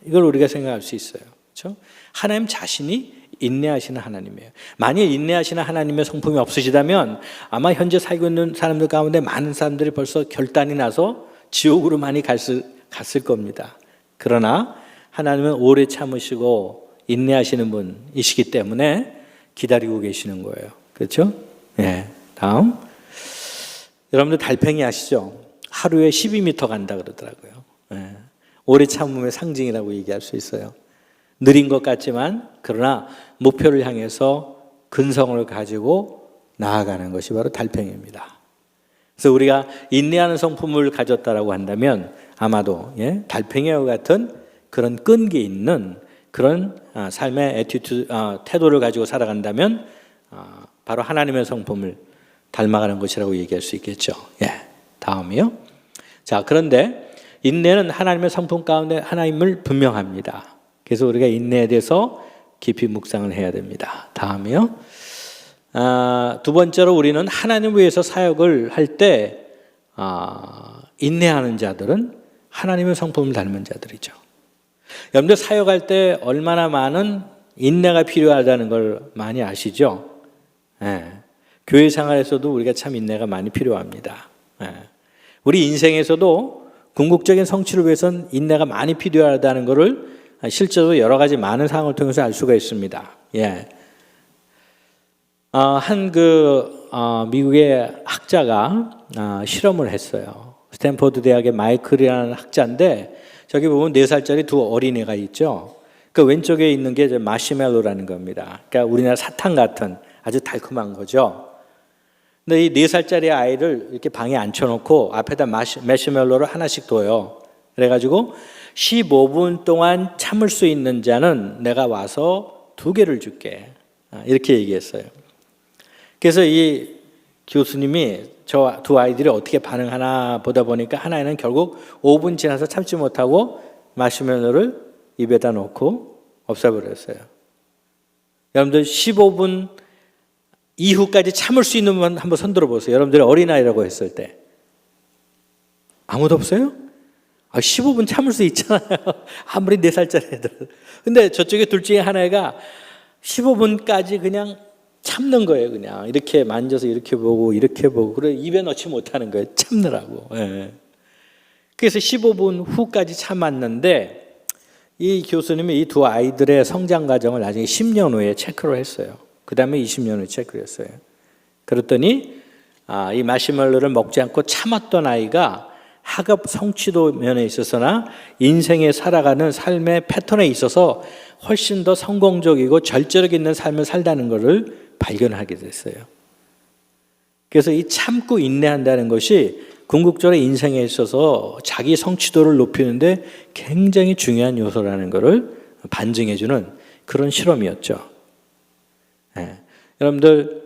이걸 우리가 생각할 수 있어요. 그렇죠? 하나님 자신이 인내하시는 하나님이에요. 만일 인내하시는 하나님의 성품이 없으시다면 아마 현재 살고 있는 사람들 가운데 많은 사람들이 벌써 결단이 나서 지옥으로 많이 갔을 겁니다. 그러나 하나님은 오래 참으시고 인내하시는 분이시기 때문에 기다리고 계시는 거예요. 그렇죠? 다음. 여러분들 달팽이 아시죠? 하루에 12m 간다 그러더라고요. 오래 참음의 상징이라고 얘기할 수 있어요. 느린 것 같지만 그러나 목표를 향해서 근성을 가지고 나아가는 것이 바로 달팽이입니다. 그래서 우리가 인내하는 성품을 가졌다라고 한다면 아마도 달팽이와 같은 그런 끈기 있는 그런 삶의 태도를 가지고 살아간다면 바로 하나님의 성품을 닮아가는 것이라고 얘기할 수 있겠죠. 다음이요. 자, 그런데 인내는 하나님의 성품 가운데 하나임을 분명합니다. 그래서 우리가 인내에 대해서 깊이 묵상을 해야 됩니다. 다음이요. 두 번째로 우리는 하나님을 위해서 사역을 할 때 인내하는 자들은 하나님의 성품을 닮은 자들이죠. 여러분들 사역할 때 얼마나 많은 인내가 필요하다는 걸 많이 아시죠? 교회 생활에서도 우리가 참 인내가 많이 필요합니다. 우리 인생에서도 궁극적인 성취를 위해서는 인내가 많이 필요하다는 것을 실제로 여러 가지 많은 상황을 통해서 알 수가 있습니다. 미국의 학자가 실험을 했어요. 스탠포드 대학의 마이클이라는 학자인데, 저기 보면 4살짜리 두 어린애가 있죠. 그 왼쪽에 있는 게 마시멜로라는 겁니다. 그러니까 우리나라 사탕 같은 아주 달콤한 거죠. 근데 이 4살짜리 아이를 이렇게 방에 앉혀놓고 앞에다 마시멜로를 하나씩 둬요. 그래가지고 15분 동안 참을 수 있는 자는 내가 와서 2개를 줄게. 이렇게 얘기했어요. 그래서 이 교수님이 저 두 아이들이 어떻게 반응하나 보다 보니까 하나는 결국 5분 지나서 참지 못하고 마시멜로를 입에다 넣고 없애버렸어요. 여러분들 15분 이후까지 참을 수 있는 분 한번 손 들어보세요. 여러분들이 어린아이라고 했을 때 아무도 없어요? 15분 참을 수 있잖아요. 아무리 4살짜리 애들. 근데 저쪽에 둘 중에 하나가 15분까지 그냥 참는 거예요. 그냥 이렇게 만져서 이렇게 보고 그래 입에 넣지 못하는 거예요. 참느라고. 그래서 15분 후까지 참았는데 이 교수님이 이 두 아이들의 성장 과정을 나중에 10년 후에 체크를 했어요. 그 다음에 20년 후에 체크를 했어요. 그랬더니 이 마시멜로를 먹지 않고 참았던 아이가 학업 성취도 면에 있어서나 인생에 살아가는 삶의 패턴에 있어서 훨씬 더 성공적이고 절제력 있는 삶을 살다는 것을 발견하게 됐어요. 그래서 이 참고 인내한다는 것이 궁극적으로 인생에 있어서 자기 성취도를 높이는데 굉장히 중요한 요소라는 것을 반증해주는 그런 실험이었죠. 여러분들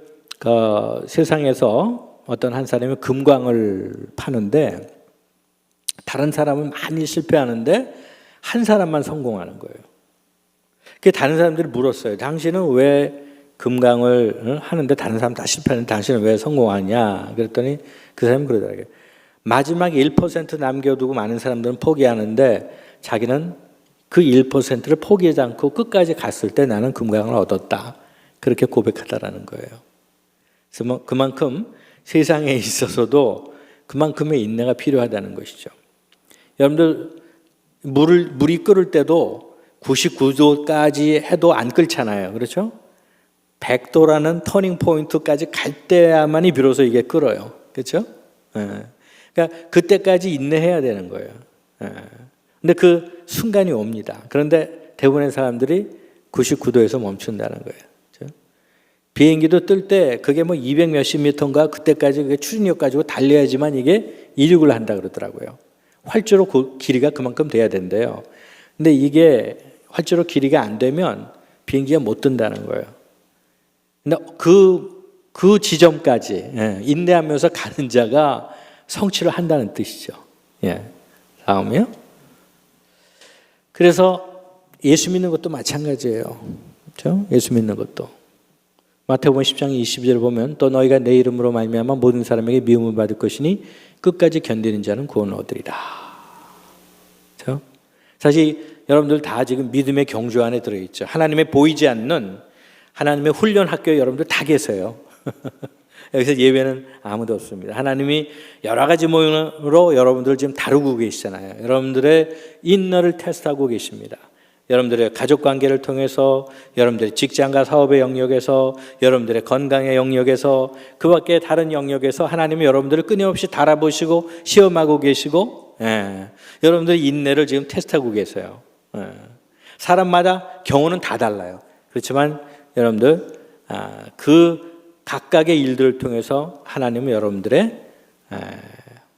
세상에서 어떤 한 사람이 금광을 파는데 다른 사람은 많이 실패하는데 한 사람만 성공하는 거예요. 그 다른 사람들이 물었어요. 당신은 왜 금강을 하는데 다른 사람 다 실패하는데 당신은 왜 성공하냐? 그랬더니 그 사람이 그러더라고요. 마지막 1% 남겨두고 많은 사람들은 포기하는데 자기는 그 1%를 포기하지 않고 끝까지 갔을 때 나는 금강을 얻었다. 그렇게 고백하다라는 거예요. 그래서 그만큼 세상에 있어서도 그만큼의 인내가 필요하다는 것이죠. 여러분들 물이 끓을 때도 99도까지 해도 안 끓잖아요. 그렇죠? 100도라는 터닝 포인트까지 갈 때야만이 비로소 이게 끓어요. 그렇죠? 그러니까 그때까지 인내해야 되는 거예요. 근데 그 순간이 옵니다. 그런데 대부분의 사람들이 99도에서 멈춘다는 거예요. 그렇죠? 비행기도 뜰 때 그게 뭐 200 몇십 미터인가 그때까지 그게 추진력 가지고 달려야지만 이게 이륙을 한다 그러더라고요. 활주로 길이가 그만큼 돼야 된대요. 근데 이게 활주로 길이가 안 되면 비행기가 못 뜬다는 거예요. 근데 그 지점까지 인내하면서 가는 자가 성취를 한다는 뜻이죠. 다음이요. 그래서 예수 믿는 것도 마찬가지예요. 그렇죠? 예수 믿는 것도. 마태복음 10장 20절을 보면 또 너희가 내 이름으로 말미암아 모든 사람에게 미움을 받을 것이니 끝까지 견디는 자는 구원을 얻으리라. 그렇죠? 사실 여러분들 다 지금 믿음의 경주 안에 들어있죠. 하나님의 보이지 않는 하나님의 훈련 학교에 여러분들 다 계세요. 여기서 예외는 아무도 없습니다. 하나님이 여러 가지 모양으로 여러분들 지금 다루고 계시잖아요. 여러분들의 인너를 테스트하고 계십니다. 여러분들의 가족관계를 통해서, 여러분들의 직장과 사업의 영역에서, 여러분들의 건강의 영역에서, 그 밖에 다른 영역에서 하나님이 여러분들을 끊임없이 달아보시고 시험하고 계시고, 여러분들의 인내를 지금 테스트하고 계세요. 사람마다 경우는 다 달라요. 그렇지만 여러분들 그 각각의 일들을 통해서 하나님은 여러분들의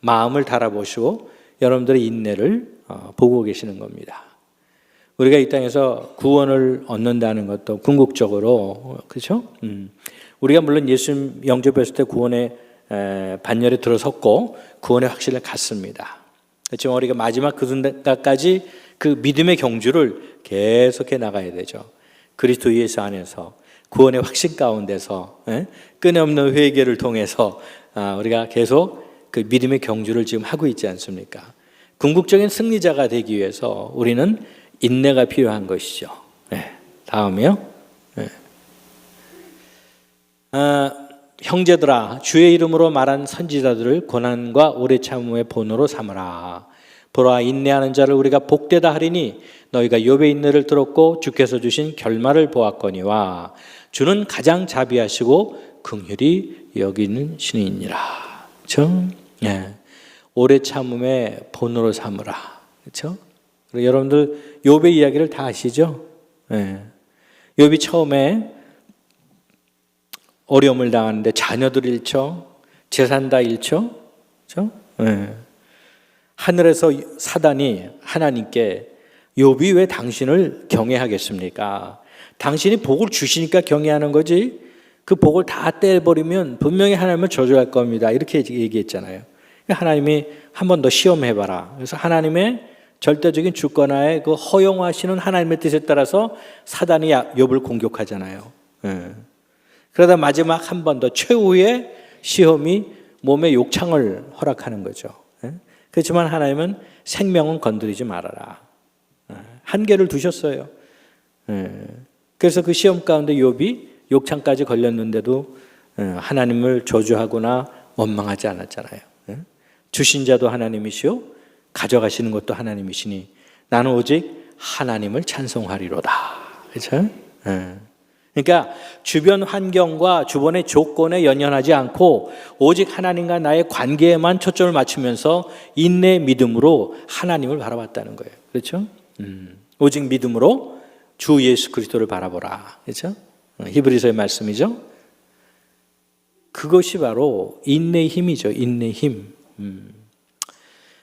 마음을 달아보시고 여러분들의 인내를 보고 계시는 겁니다. 우리가 이 땅에서 구원을 얻는다는 것도 궁극적으로 그렇죠? 우리가 물론 예수 영접했을 때 구원의 반열에 들어섰고 구원의 확신을 갖습니다. 그렇지만 우리가 마지막 그 순간까지 그 믿음의 경주를 계속해 나가야 되죠. 그리스도 예수 안에서 구원의 확신 가운데서 끊임없는 회개를 통해서 우리가 계속 그 믿음의 경주를 지금 하고 있지 않습니까? 궁극적인 승리자가 되기 위해서 우리는 인내가 필요한 것이죠. 다음이요. 형제들아 주의 이름으로 말한 선지자들을 고난과 오래 참음의 본으로 삼으라. 보라 인내하는 자를 우리가 복되다 하리니 너희가 욥의 인내를 들었고 주께서 주신 결말을 보았거니와 주는 가장 자비하시고 긍휼히 여기는 신이니라. 그렇죠? 오래 참음의 본으로 삼으라. 그렇죠? 여러분들 욥의 이야기를 다 아시죠? 욥이 처음에 어려움을 당하는데 자녀들 잃죠, 재산 다 잃죠, 그렇죠? 하늘에서 사단이 하나님께 욥이 왜 당신을 경외하겠습니까? 당신이 복을 주시니까 경외하는 거지 그 복을 다 떼버리면 분명히 하나님을 저주할 겁니다. 이렇게 얘기했잖아요. 하나님이 한 번 더 시험해봐라. 그래서 하나님의 절대적인 주권하에 그 허용하시는 하나님의 뜻에 따라서 사단이 욥을 공격하잖아요. 그러다 마지막 한 번 더 최후의 시험이 몸의 욕창을 허락하는 거죠. 그렇지만 하나님은 생명은 건드리지 말아라. 한계를 두셨어요. 그래서 그 시험 가운데 욥이 욕창까지 걸렸는데도 하나님을 저주하거나 원망하지 않았잖아요. 주신 자도 하나님이시오 가져가시는 것도 하나님이시니 나는 오직 하나님을 찬송하리로다. 그렇죠? 그러니까 주변 환경과 주변의 조건에 연연하지 않고 오직 하나님과 나의 관계에만 초점을 맞추면서 인내 믿음으로 하나님을 바라봤다는 거예요. 그렇죠? 오직 믿음으로 주 예수 그리스도를 바라보라. 그렇죠? 히브리서의 말씀이죠. 그것이 바로 인내의 힘이죠. 인내의 힘.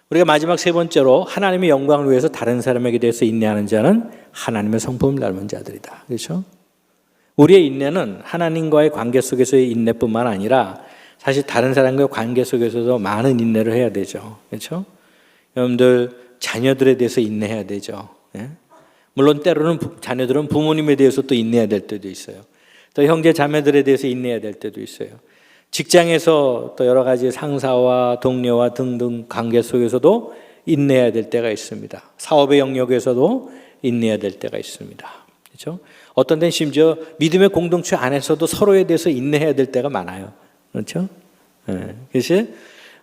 우리가 마지막 세 번째로 하나님의 영광을 위해서 다른 사람에게 대해서 인내하는 자는 하나님의 성품을 닮은 자들이다. 그렇죠? 우리의 인내는 하나님과의 관계 속에서의 인내뿐만 아니라 사실 다른 사람과의 관계 속에서도 많은 인내를 해야 되죠. 그렇죠? 여러분들 자녀들에 대해서 인내해야 되죠. 예? 물론 때로는 자녀들은 부모님에 대해서 또 인내해야 될 때도 있어요. 또 형제 자매들에 대해서 인내해야 될 때도 있어요. 직장에서 또 여러 가지 상사와 동료와 등등 관계 속에서도 인내해야 될 때가 있습니다. 사업의 영역에서도 인내해야 될 때가 있습니다. 그렇죠? 어떤 데는 심지어 믿음의 공동체 안에서도 서로에 대해서 인내해야 될 때가 많아요. 그렇죠? 네. 그래서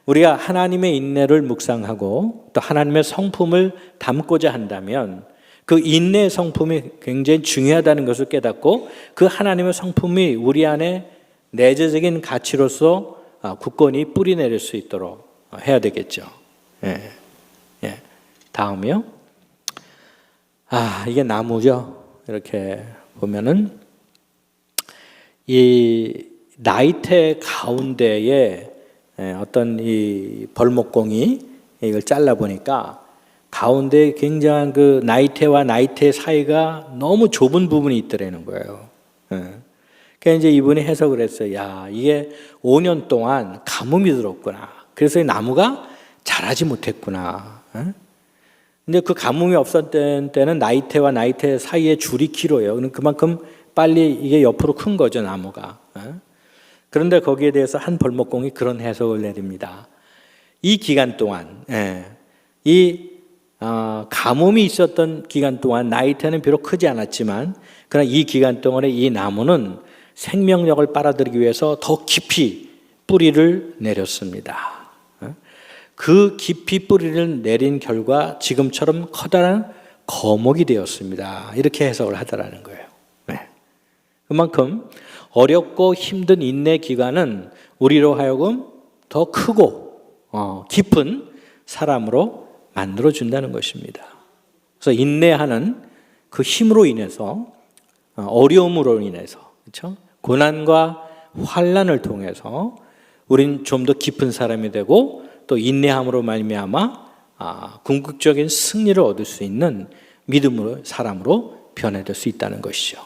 우리가 하나님의 인내를 묵상하고 또 하나님의 성품을 담고자 한다면 그 인내의 성품이 굉장히 중요하다는 것을 깨닫고 그 하나님의 성품이 우리 안에 내재적인 가치로서 굳건히 뿌리내릴 수 있도록 해야 되겠죠. 예. 예. 다음이요. 이게 나무죠. 이렇게 보면은 이 나이테 가운데에 어떤 이 벌목공이 이걸 잘라 보니까 가운데 굉장한 그 나이테와 나이테 사이가 너무 좁은 부분이 있더라는 거예요. 그러니까 이제 이분이 해석을 했어요. 야, 이게 5년 동안 가뭄이 들었구나. 그래서 이 나무가 자라지 못했구나. 근데 그 가뭄이 없었던 때는 나이테와 나이테 사이의 줄이 길어요. 그만큼 빨리 이게 옆으로 큰 거죠, 나무가. 그런데 거기에 대해서 한 벌목공이 그런 해석을 내립니다. 이 기간 동안, 가뭄이 있었던 기간 동안 나이테는 비록 크지 않았지만, 그러나 이 기간 동안에 이 나무는 생명력을 빨아들이기 위해서 더 깊이 뿌리를 내렸습니다. 그 깊이 뿌리를 내린 결과 지금처럼 커다란 거목이 되었습니다. 이렇게 해석을 하더라는 거예요. 그만큼 어렵고 힘든 인내 기간은 우리로 하여금 더 크고 깊은 사람으로 만들어준다는 것입니다. 그래서 인내하는 그 힘으로 인해서 어려움으로 인해서 그렇죠? 고난과 환난을 통해서 우린 좀 더 깊은 사람이 되고 또 인내함으로 말미암아 궁극적인 승리를 얻을 수 있는 믿음으로 사람으로 변해될 수 있다는 것이죠.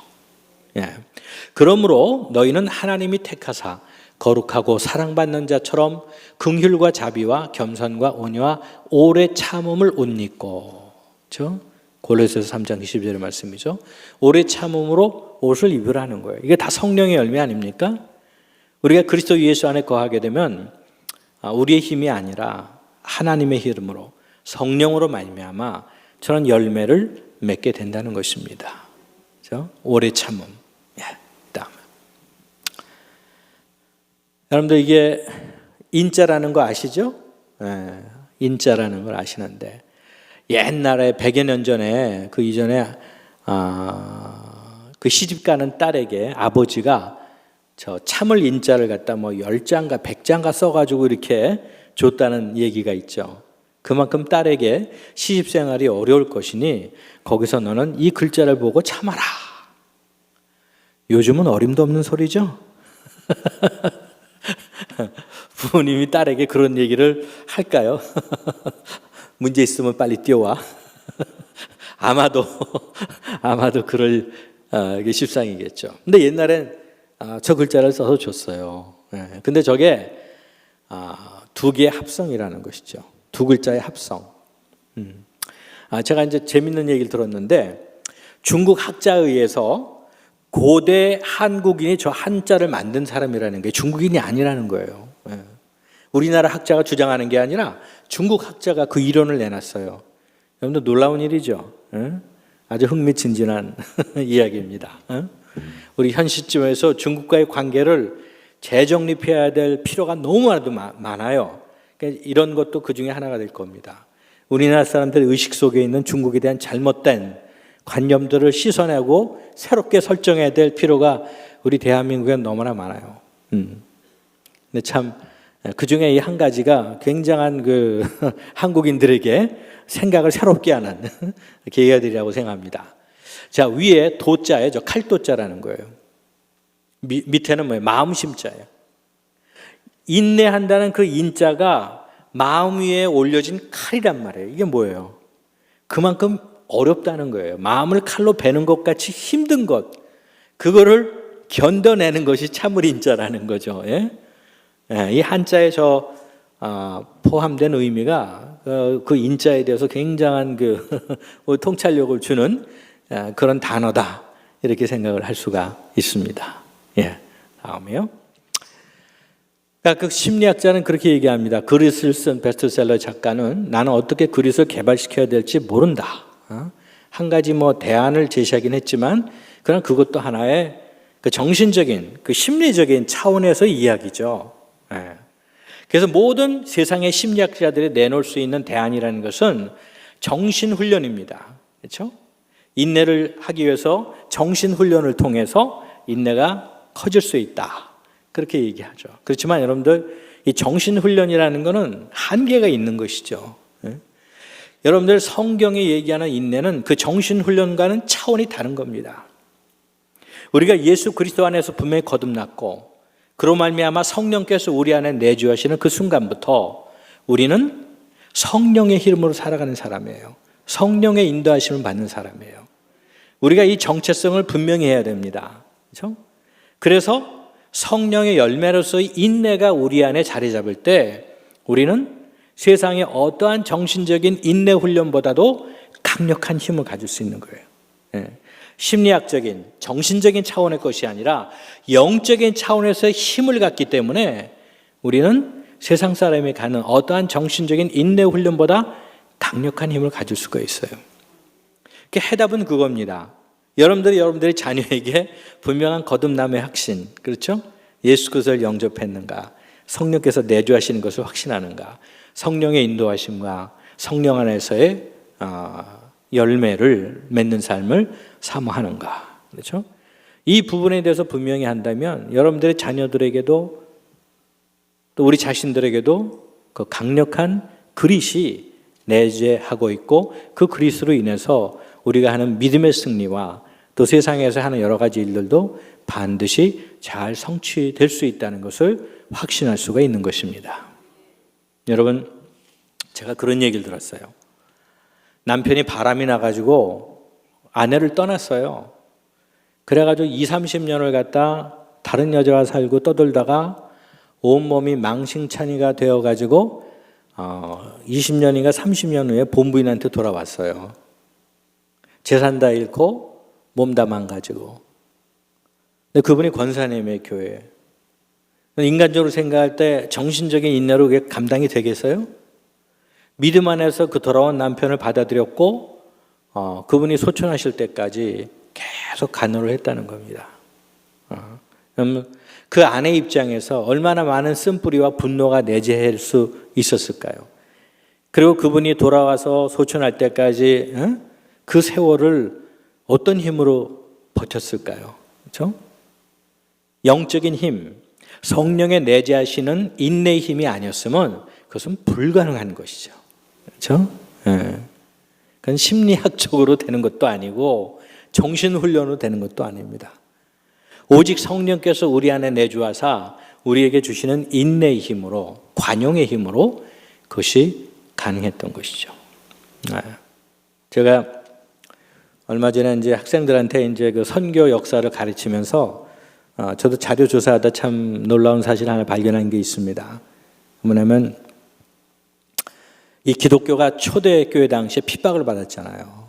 그러므로 너희는 하나님이 택하사 거룩하고 사랑받는 자처럼 긍휼과 자비와 겸손과 온유와 오래 참음을 옷 입고, 그렇죠? 골로새서 3장 20절의 말씀이죠. 오래 참음으로 옷을 입으라는 거예요. 이게 다 성령의 열매 아닙니까? 우리가 그리스도 예수 안에 거하게 되면 우리의 힘이 아니라 하나님의 힘으로 성령으로 말미암아 저런 열매를 맺게 된다는 것입니다. 그렇죠? 오래 참음. 다음. 여러분들 이게 인자라는 거 아시죠? 인자라는 걸 아시는데 옛날에 100여 년 전에 그 이전에 그 시집가는 딸에게 아버지가 저 참을 인자를 갖다 뭐 10장가 100장가 써가지고 이렇게 줬다는 얘기가 있죠. 그만큼 딸에게 시집생활이 어려울 것이니 거기서 너는 이 글자를 보고 참아라. 요즘은 어림도 없는 소리죠. 부모님이 딸에게 그런 얘기를 할까요? 문제 있으면 빨리 뛰어와. 아마도 그럴 게 십상이겠죠. 근데 옛날엔 저 글자를 써서 줬어요. 근데 저게 두 개의 합성이라는 것이죠. 두 글자의 합성. 제가 이제 재밌는 얘기를 들었는데 중국 학자에 의해서 고대 한국인이 저 한자를 만든 사람이라는 게 중국인이 아니라는 거예요. 우리나라 학자가 주장하는 게 아니라 중국 학자가 그 이론을 내놨어요. 여러분들 놀라운 일이죠. 아주 흥미진진한 이야기입니다. 우리 현 시점에서 중국과의 관계를 재정립해야 될 필요가 너무나도 많아요. 그러니까 이런 것도 그 중에 하나가 될 겁니다. 우리나라 사람들의 의식 속에 있는 중국에 대한 잘못된 관념들을 씻어내고 새롭게 설정해야 될 필요가 우리 대한민국엔 너무나 많아요. 근데 참 그 중에 이 한 가지가 굉장한 그 한국인들에게 생각을 새롭게 하는 계기들이라고 생각합니다. 자, 위에 도자에 저 칼도자라는 거예요. 밑에는 뭐예요? 마음심자예요. 인내한다는 그 인자가 마음 위에 올려진 칼이란 말이에요. 이게 뭐예요? 그만큼 어렵다는 거예요. 마음을 칼로 베는 것 같이 힘든 것, 그거를 견뎌내는 것이 참을 인자라는 거죠. 이 한자에 저 포함된 의미가 그 인자에 대해서 굉장한 그 통찰력을 주는 그런 단어다 이렇게 생각을 할 수가 있습니다. 예, 다음에요. 그러니까 그 심리학자는 그렇게 얘기합니다. 그릿을 쓴 베스트셀러 작가는 나는 어떻게 그릿을 개발시켜야 될지 모른다. 한 가지 뭐 대안을 제시하긴 했지만 그러나 그것도 하나의 그 정신적인 그 심리적인 차원에서 이야기죠. 예. 그래서 모든 세상의 심리학자들이 내놓을 수 있는 대안이라는 것은 정신훈련입니다. 그렇죠? 인내를 하기 위해서 정신훈련을 통해서 인내가 커질 수 있다. 그렇게 얘기하죠. 그렇지만 여러분들 이 정신훈련이라는 것은 한계가 있는 것이죠. 예? 여러분들 성경이 얘기하는 인내는 그 정신훈련과는 차원이 다른 겁니다. 우리가 예수 그리스도 안에서 분명히 거듭났고 그로 말미암아 성령께서 우리 안에 내주하시는 그 순간부터 우리는 성령의 힘으로 살아가는 사람이에요. 성령의 인도하심을 받는 사람이에요. 우리가 이 정체성을 분명히 해야 됩니다. 그렇죠? 그래서 성령의 열매로서의 인내가 우리 안에 자리 잡을 때 우리는 세상의 어떠한 정신적인 인내 훈련보다도 강력한 힘을 가질 수 있는 거예요. 예. 심리학적인 정신적인 차원의 것이 아니라 영적인 차원에서의 힘을 갖기 때문에 우리는 세상 사람이 갖는 어떠한 정신적인 인내 훈련보다 강력한 힘을 가질 수가 있어요. 해답은 그겁니다. 여러분들이 자녀에게 분명한 거듭남의 확신, 그렇죠? 예수 그리스도를 영접했는가? 성령께서 내주하시는 것을 확신하는가? 성령의 인도하심과 성령 안에서의 열매를 맺는 삶을 사모하는가? 그렇죠? 이 부분에 대해서 분명히 한다면 여러분들의 자녀들에게도 또 우리 자신들에게도 그 강력한 그릿이 내재하고 있고 그 그릿으로 인해서 우리가 하는 믿음의 승리와 또 세상에서 하는 여러 가지 일들도 반드시 잘 성취될 수 있다는 것을 확신할 수가 있는 것입니다. 여러분, 제가 그런 얘기를 들었어요. 남편이 바람이 나가지고 아내를 떠났어요. 그래가지고 20-30년을 갖다 다른 여자와 살고 떠들다가 온몸이 망신찬이가 되어가지고 20년인가 30년 후에 본부인한테 돌아왔어요. 재산 다 잃고 몸 다 망가지고. 근데 그분이 권사님의 교회에. 인간적으로 생각할 때 정신적인 인내로 그게 감당이 되겠어요? 믿음 안에서 그 돌아온 남편을 받아들였고 그분이 소천하실 때까지 계속 간호를 했다는 겁니다. 그 아내 입장에서 얼마나 많은 쓴뿌리와 분노가 내재할 수 있었을까요? 그리고 그분이 돌아와서 소천할 때까지 그 세월을 어떤 힘으로 버텼을까요? 그렇죠? 영적인 힘, 성령의 내재하시는 인내의 힘이 아니었으면 그것은 불가능한 것이죠. 그렇죠? 그건 심리학적으로 되는 것도 아니고 정신훈련으로 되는 것도 아닙니다. 오직 성령께서 우리 안에 내주하사 우리에게 주시는 인내의 힘으로, 관용의 힘으로 그것이 가능했던 것이죠. 제가 얼마 전에 이제 학생들한테 이제 그 선교 역사를 가르치면서 저도 자료 조사하다 참 놀라운 사실 하나 발견한 게 있습니다. 뭐냐면 이 기독교가 초대교회 당시에 핍박을 받았잖아요.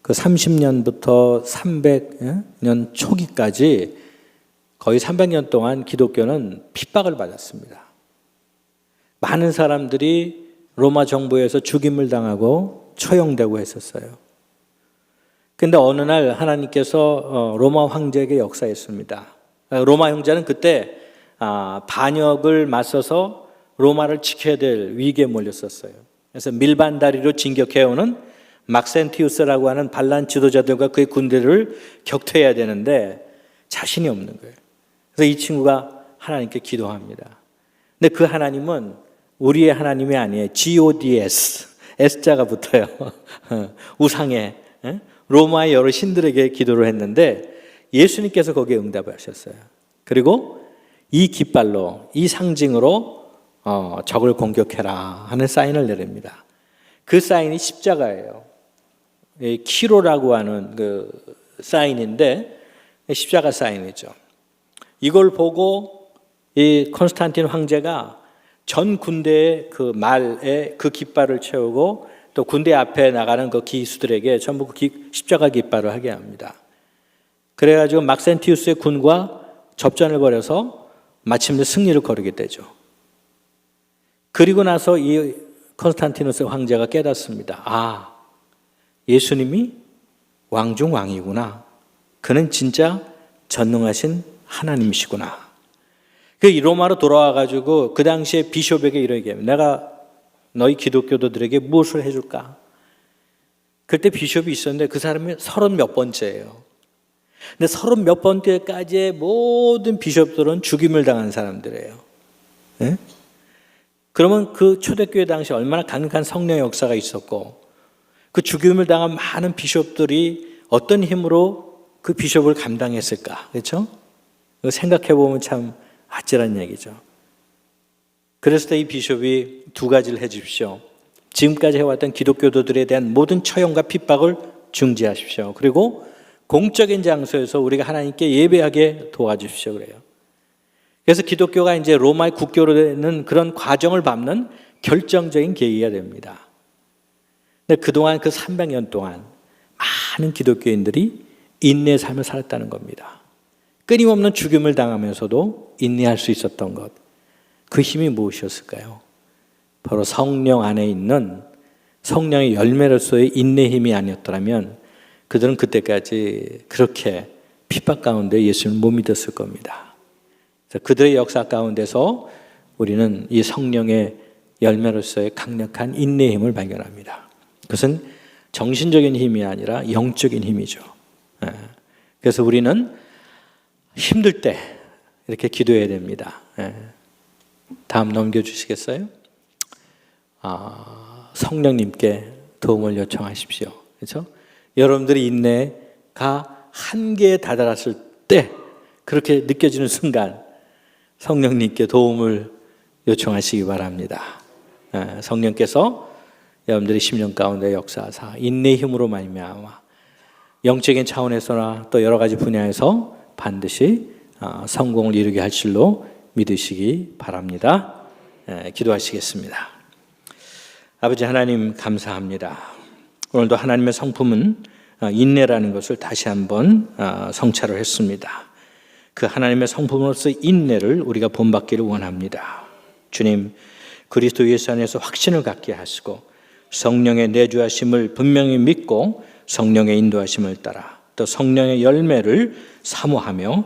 그 30년부터 300년 초기까지 거의 300년 동안 기독교는 핍박을 받았습니다. 많은 사람들이 로마 정부에서 죽임을 당하고 처형되고 했었어요. 근데 어느 날 하나님께서 로마 황제에게 역사했습니다. 로마 형제는 그때 반역을 맞서서 로마를 지켜야 될 위기에 몰렸었어요. 그래서 밀반다리로 진격해오는 막센티우스라고 하는 반란 지도자들과 그의 군대를 격퇴해야 되는데 자신이 없는 거예요. 그래서 이 친구가 하나님께 기도합니다. 근데 그 하나님은 우리의 하나님이 아니에요. GODS, S자가 붙어요. 우상의 로마의 여러 신들에게 기도를 했는데 예수님께서 거기에 응답을 하셨어요. 그리고 이 깃발로, 이 상징으로 적을 공격해라 하는 사인을 내립니다. 그 사인이 십자가예요. 키로라고 하는 그 사인인데 십자가 사인이죠. 이걸 보고 이 콘스탄틴 황제가 전 군대의 그 말에 그 깃발을 채우고 또 군대 앞에 나가는 그 기수들에게 전부 그 십자가 깃발을 하게 합니다. 그래가지고 막센티우스의 군과 접전을 벌여서 마침내 승리를 거두게 되죠. 그리고 나서 이 콘스탄티누스 황제가 깨닫습니다. 아, 예수님이 왕 중 왕이구나. 그는 진짜 전능하신 하나님이시구나. 그 로마로 돌아와가지고 그 당시에 비숍에게 이렇게 얘기합니다. 내가 너희 기독교도들에게 무엇을 해줄까? 그때 비숍이 있었는데 그 사람이 30 몇 번째예요. 근데 30 몇 번째까지의 모든 비숍들은 죽임을 당한 사람들이에요. 네? 그러면 그 초대교회 당시 얼마나 강력한 성령의 역사가 있었고 그 죽임을 당한 많은 비숍들이 어떤 힘으로 그 비숍을 감당했을까? 그렇죠? 생각해 보면 참 아찔한 얘기죠. 그래서 이 비숍이 2가지를 해 주십시오. 지금까지 해왔던 기독교도들에 대한 모든 처형과 핍박을 중지하십시오. 그리고 공적인 장소에서 우리가 하나님께 예배하게 도와주십시오. 그래요. 그래서 기독교가 이제 로마의 국교로 되는 그런 과정을 밟는 결정적인 계기가 됩니다. 근데 그동안 그 300년 동안 많은 기독교인들이 인내의 삶을 살았다는 겁니다. 끊임없는 죽임을 당하면서도 인내할 수 있었던 것. 그 힘이 무엇이었을까요? 바로 성령 안에 있는 성령의 열매로서의 인내의 힘이 아니었더라면 그들은 그때까지 그렇게 핍박 가운데 예수님을 못 믿었을 겁니다. 그들의 역사 가운데서 우리는 이 성령의 열매로서의 강력한 인내의 힘을 발견합니다. 그것은 정신적인 힘이 아니라 영적인 힘이죠. 그래서 우리는 힘들 때 이렇게 기도해야 됩니다. 다음 넘겨주시겠어요? 성령님께 도움을 요청하십시오. 그렇죠? 여러분들의 인내가 한계에 다다랐을 때 그렇게 느껴지는 순간 성령님께 도움을 요청하시기 바랍니다. 성령께서 여러분들의 심령 가운데 역사하사 인내의 힘으로 말미암아 영적인 차원에서나 또 여러 가지 분야에서 반드시 성공을 이루게 할 줄로 믿으시기 바랍니다. 기도하시겠습니다. 아버지 하나님 감사합니다. 오늘도 하나님의 성품은 인내라는 것을 다시 한번 성찰을 했습니다. 그 하나님의 성품으로서 인내를 우리가 본받기를 원합니다. 주님, 그리스도 예수 안에서 확신을 갖게 하시고 성령의 내주하심을 분명히 믿고 성령의 인도하심을 따라 또 성령의 열매를 사모하며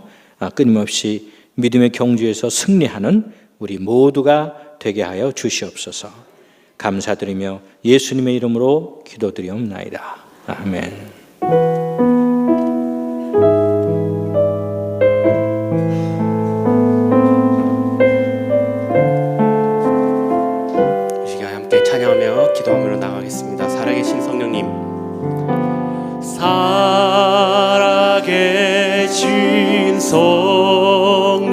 끊임없이 믿음의 경주에서 승리하는 우리 모두가 되게 하여 주시옵소서. 감사드리며 예수님의 이름으로 기도드리옵나이다. 아멘. 이 시간 함께 찬양하며 기도하며 나가겠습니다. 살아계신 성령님, 살아계신 성령님,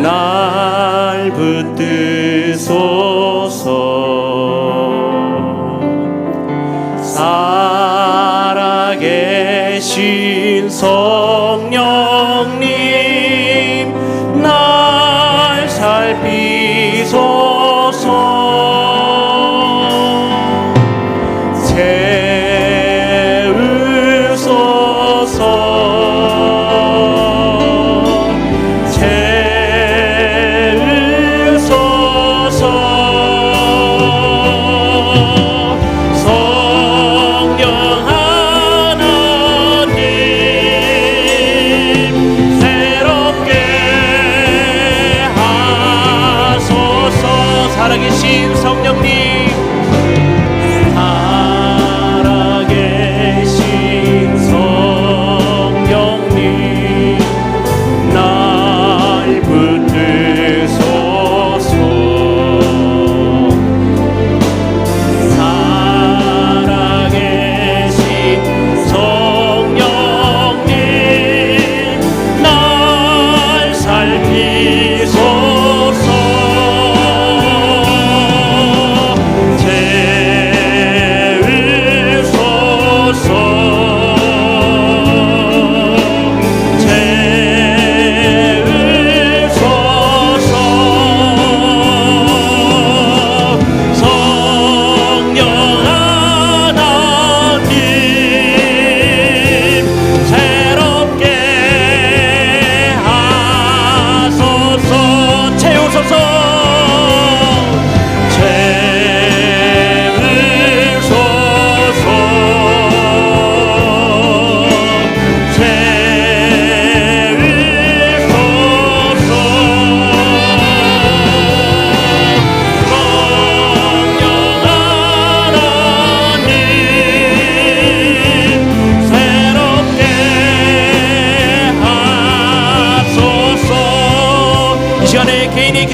날 붙드소서. 살아계신 성령님, 날 살피소서. 살아계신 성령님, 살아계신 성령님, 날 붙드소서. 살아계신 성령님, 날 살피소서.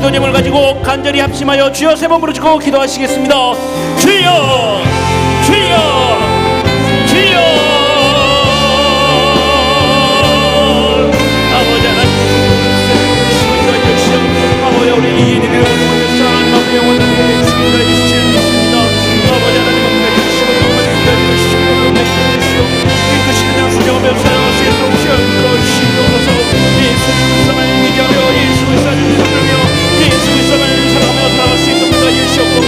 기도 제목을 가지고 간절히 합심하여 주여 세 번 부르짖고 기도하시겠습니다. 주여 주여 주여. 아버지 하나님 아버지 우리 이인들의 영혼을 쌓아가는 아버지 영혼을 주인다 해주십니다. 아버지 하나님 주시고 영혼을 주시고 영혼을 주시고 믿으시는 양 수정하며 사랑할 수 있도록 주시옵소서. 예수 그리스도를 위하여 예수 그리스도를 부르며 예수 그리스도를 사랑하며 살아갈 수 있도록 주시옵고 내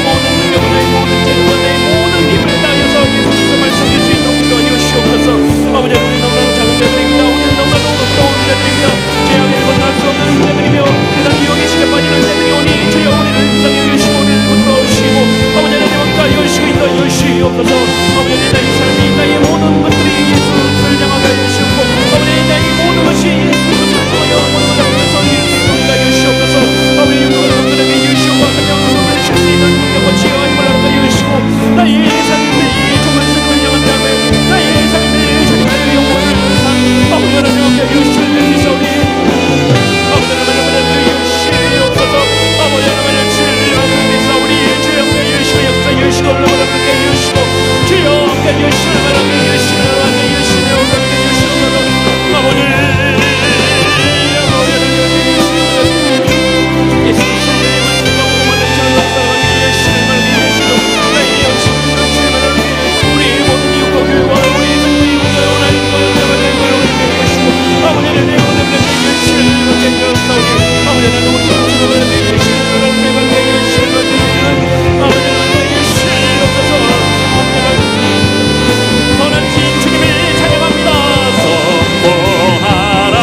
모든 능력을 내 모든 재능과 내 모든 힘을 다하여서 예수 그리스도를 말씀해 수 있도록 주시옵소서. 아버지 우리 너무나 작은 자들입니다. 우리는 너무나 부끄러운 자들입니다. 죄악을 건널 수 없는 자들이며 그다음 유혹에 시켜 빠지는 자들이 오니 주여 우리를 불쌍히 여기시고 우리를 부끄러우시고 아버지 하나님 왕과 여시고 있다 여시옵소서. 아버지 나의 삶이 나의 모든 것들이 예수를 향하게 하시옵고 아버지 나의 모든 것이 예수를 통하여 모든 것을 통해서 예수를 여시옵소서. 아버지 육을 건드리게 여시옵고 하나님을 건드리실 수 있는 능력과 지혜와 힘을 얻게 여시고 나의 삶들이 정말 승리한 다음에 나의 삶들이 주님의 영광을 아버지 하나님 왕과 여시옵소서. 아버지 하나님 여시옵소서. 아버지 하나님 주여 우리 주여 여시고 역사 여시고 올라가라 여시고 주여 여시고 올라가라 여시고 아버지 예수 그리스도의 말씀과 오만한 자를 사랑하게 여시고 여시고 나의 영신으로 주님을 우리 모든 이웃과 교회와 우리 성도의 이웃과 하나님과 여러분들과 우리에게 여시고 아버지 하나님 오늘날 여시고 여시고 아버지 하나님 오늘 주님을 여시고 아버지 하나님 여시옵소서. 선하신 주님을 찬양합니다. 선포하라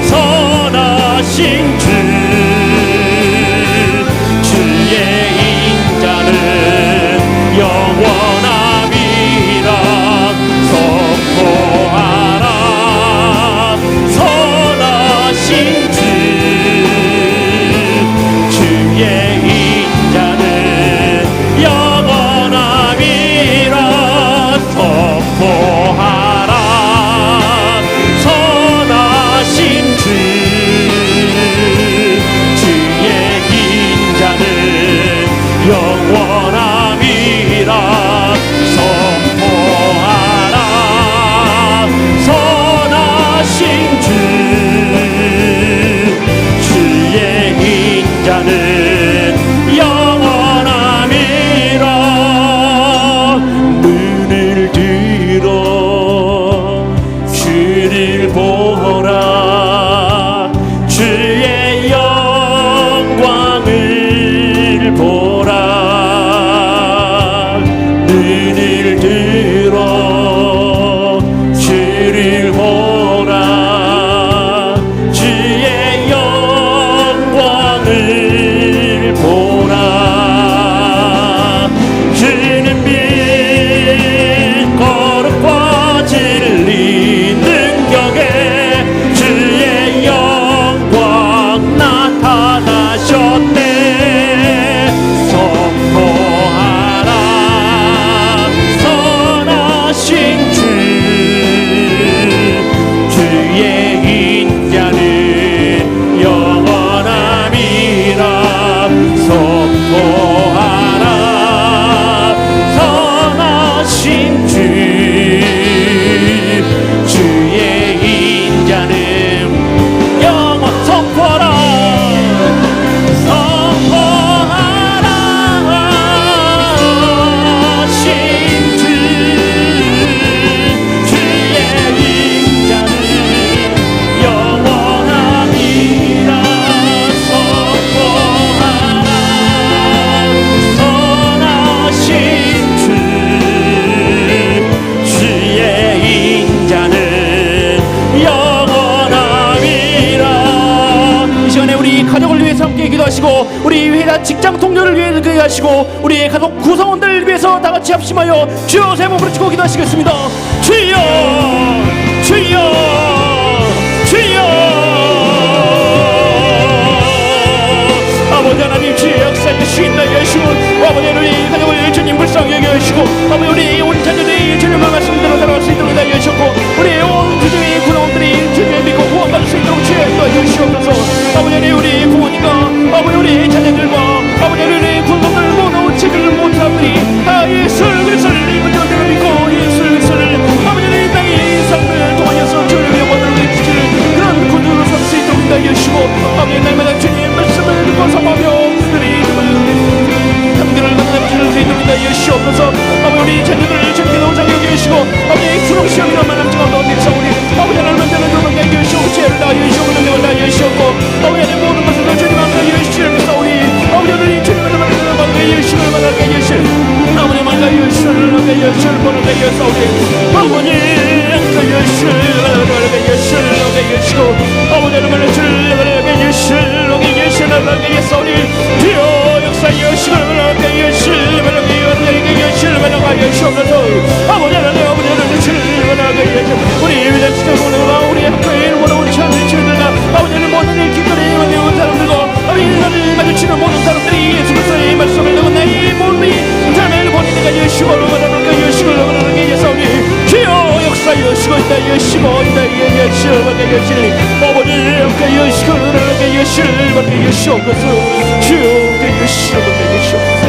선하신 주 주의 인자는 영원함이라. 선포하라 선하신 주 주의 인자는 영원함이라. 선포하라 선하신 주 주의 인자는 영원함이라. 선포하라 선하신 주 주의 인자는 영원함이라. 눈을 들어 주를 보라. 주의 영광을 보라. 눈을 들어 주를 보라. 주의 영광을 보라. 주는 빛 거룩과 진리 능력에 주의 영광 나타나셨네. 선포하라 선하신 주 주의 인자는 영원함이라. 선포하라 선하신 주 주의 인자는 영원. 선포하라 선포하라 신 주 주의 인자는 영원함이라. 선포하라 선하신 주 주의 인자는 영원함이라. 이 시간에 우리 가족을 위해서 함께 기도하시고 우리 회사 직장 동료를 위해서 기도하시고 우리의 가족 구성원들을 위해서 다 같이 합심하여 주여 세 번 부르짖고 기도하시겠습니다. 주여 주여 주여. 아버지 하나님 주의 역사에 주인나 여시고 아버지 우리 가족을 주님 불쌍히 여겨주시고 아버지 우리 온 자녀들이 주님의 말씀대로 살아갈 수 있도록 알려주셨고 우리 온 주님의 구성원들이 주님을 믿고 구원받을 수 있도록 주여 여시옵소서. 아버지 우리 아버지를 말려주려게 예실로게 예실로게 예소리 주여 역사하시고 말려게 예실로게 예실로게 예시옵소서 아버지를 예실로게 우리 위대한 주님과 우리 학교에 우리 찬양의 주님들과 아버지를 모든 일 기꺼이 만드는 사람들과 아버지를 마주치는 모든 사람들이 예수 그리스도의 말씀을 듣고 나의 몸이 자매를 본인에게 예시고로 말하는 예시고로 말하는 예사오니 주여 역사하시고 있다 예시고 있다 예시고로 예시니 아버지 예시고로 말하는 예시를 받게 예시옵소서 주여 예시로 받게 예시옵소서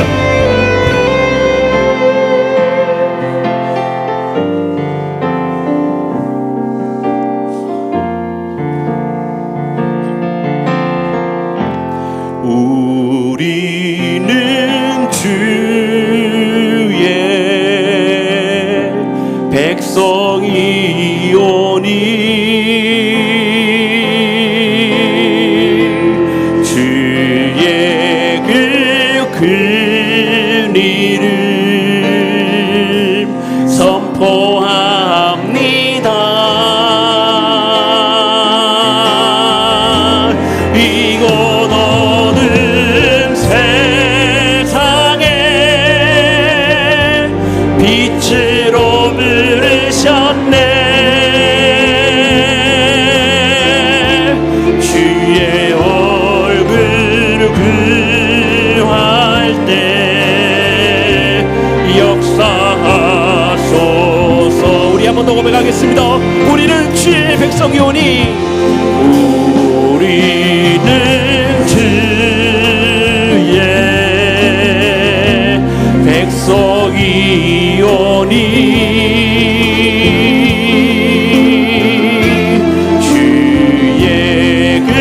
우리는 주의 백성이오니 주의 그 이름 선포합니다. 이곳 어두운 세상에 빛으로 부르셨네. 주의 얼굴 구할 때 역사하소서. 우리 한 번 더 고백하겠습니다. 우리는 주의 백성이오니 우리는 주의 백성이오니 주의 그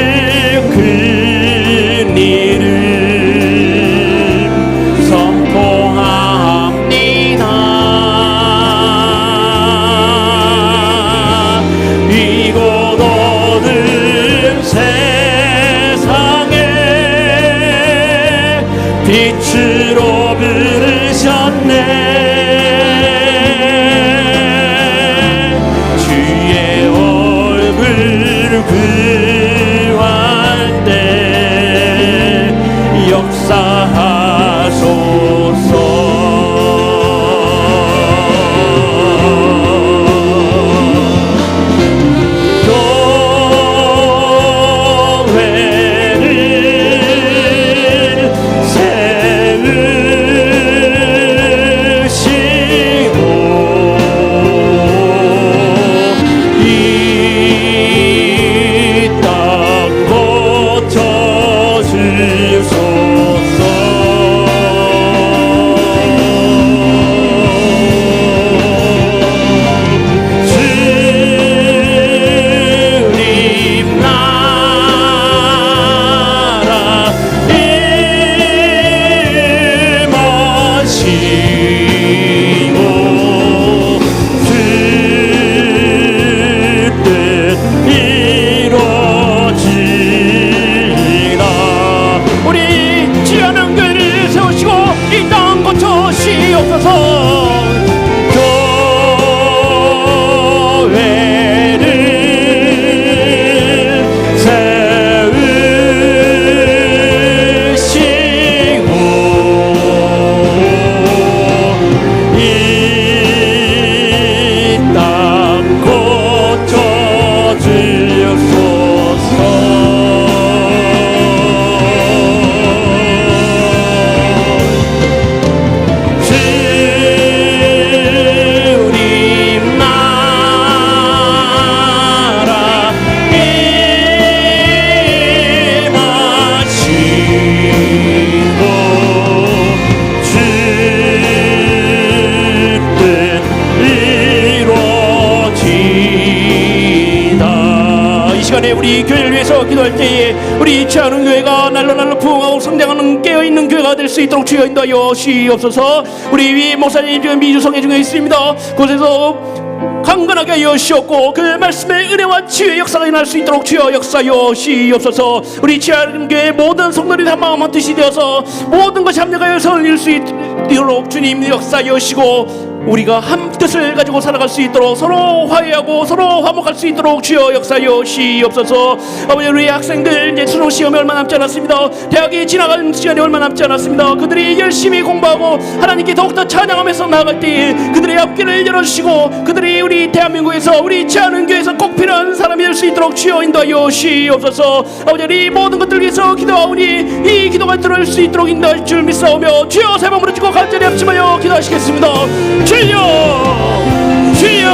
큰 이름 선포합니다. 이곳 어두운 세상에 빛으로 부르셨네. 주의 얼굴 구할 때 역사하소서. 교회를 세우시고 이 땅 고쳐주소서. 주님 나라 임하시고 주 뜻 이루어지라. 우리 지하는 교회를 세우시고 이 땅 고쳐시옵소서. 교회를 세우시고 이 땅 고쳐주소서. 주님 나라 임하시고 주 뜻 이루어지다. 이 시간에 우리 교회를 위해서 기도할 때에 우리 지하는 교회가 날로 부흥하고 성장하는 깨어있는 교회가 될 수 있도록 주여 인도하여 주시옵소서. 우리 위 목사님 지금 미주성에 중에 있습니다. 그곳에서 강건하게 하여 주시옵고 그 말씀의 은혜와 치유의 역사가 일어날 수 있도록 주여 역사하여 주시옵소서. 우리 지하는 교회 모든 성도들이 한 마음 한 뜻이 되어서 모든 것이 합력하여 선을 이룰 수 있도록 주님 역사하여 주시고 우리가 한 뜻을 가지고 살아갈 수 있도록 서로 화해하고 서로 화목할 수 있도록 주여 역사여 시옵소서. 아버지 우리 학생들 이제 수능 시험이 얼마 남지 않았습니다. 대학이 지나간 시간이 얼마 남지 않았습니다. 그들이 열심히 공부하고 하나님께 더욱더 찬양하면서 나아갈 때 그들의 앞길을 열어주시고 그들이 우리 대한민국에서 우리 지하는교회에서 꼭 필요한 사람이 될 수 있도록 주여 인도하여 시옵소서. 아버지 이 모든 것들 위해서 기도하오니 이 기도가 들어올 수 있도록 인도할 줄 믿사오며 주여 세 번 부르짖고 간절히 합심하여 기도하시겠습니다. 주여 주여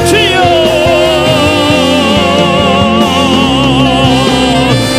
주여.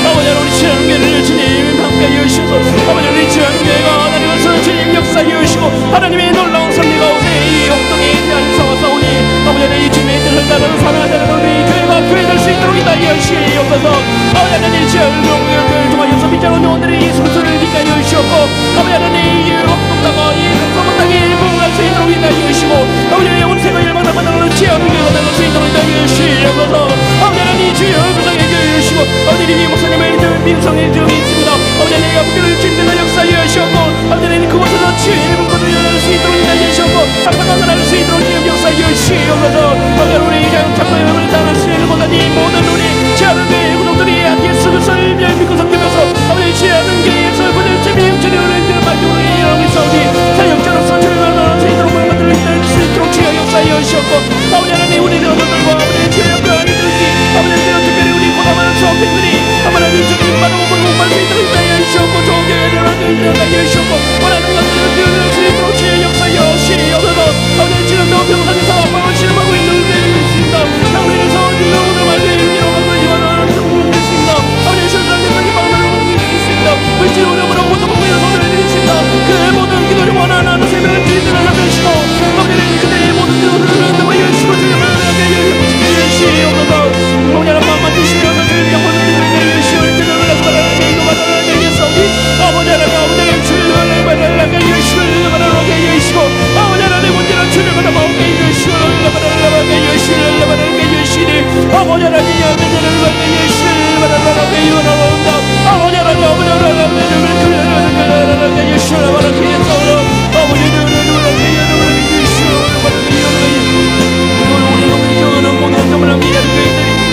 아버지 우리 지하는교회를 주님 함께 여시옵소서. 아버지 우리 지하는교회가 하나님께서 주님 역사해 주시고 하나님의 놀라운 섭리 가운데 이 엉덩이 대한 상황사오니 아버지 이 주님의 뜻을 따르는 사랑하자는 우리 교회가 교회될 수 있도록 인도하여 주시옵소서. 아버지 하나님 지하는교회를 통하여 빗자루 오늘의 이 소설을 빛나여 주시옵고 아버지 하나님 이 엉덩다가 이 엉덩 땅에 부응할 수 있도록 인도하여 주시고 아버지 온 세계 일반하는 지하는교회가 될 수 있도록 인도하여 주시옵소서. 아버지 하나님 주여 구성해 주시고 아버지 이 목사님을 민성해 주있습니다. 아버지 하나님 앞길을 주님께서 역사하여 주시옵고 아버지 하나님 그곳에서 치유 일본 것을 열을 수 있도록 인도하여 주시옵고 아빠가 나갈 수 있도록 역사하여 주시옵소서. 아버지 우리 장로의 우리 다나시는 고단이 모든 우리 지하는교회 구독들이 예수 그리스도를 믿고 섬기면서 아버지 지하는교회에서 그들 재미영전을 맡기고 일어나기 싸우니 사역자로서 주를 만나서 이토록 물건들을 기다릴 수 있도록 주여 역사하여 주시옵고 아버지 하나님 우리 여러분들과 아버지 지하연교 아니들이 아버지 특별히 우리 고담하는 수험생들이 아버지 주님 많은 것을 공부할 수 있도록 인도하여 주시옵고 좋은 교회를 인도하여 주시옵고 원하는 것들을 기울일 수 있도록 주여 역사하여 주시옵소서. 아버지 지금도 병상에서 아빠가 실험하고 있는 은혜를 믿습니다. 우리에서 오늘 말씀을 이뤄가고 이만한 있습니다. 아버지 실상에서 희망을 있습니다. 물질 오염으로 모든 공부에 손을 드리십니다. 그 모든 기도를 원하는 세명을 주인들을 하시고 아버지 그들의 모든 기도를 인도하여 주시고 주님을 하게 주시옵소서. 아버지 하나님 마음만 주시면서 주님 영혼을 인도하여 주시올 때를 바라는 인도가 나를 내겠사오니 아버지 하나님 주님을 바라게 주시고 바라게 주시고 아버지 하나님 문제는 주님을 바라게 주시고 바라게 주시고 바라게 주시니 아버지 하나님 문제를 바라게 주시고 바라게 주시옵소서. 아버지 하나님 아버지 하나님 바라게 주시고 바라게 주시옵소서. 아버지 하나님 바라게 주시고 바라게 주시옵소서. 우리 영혼을 모든 정말 남기는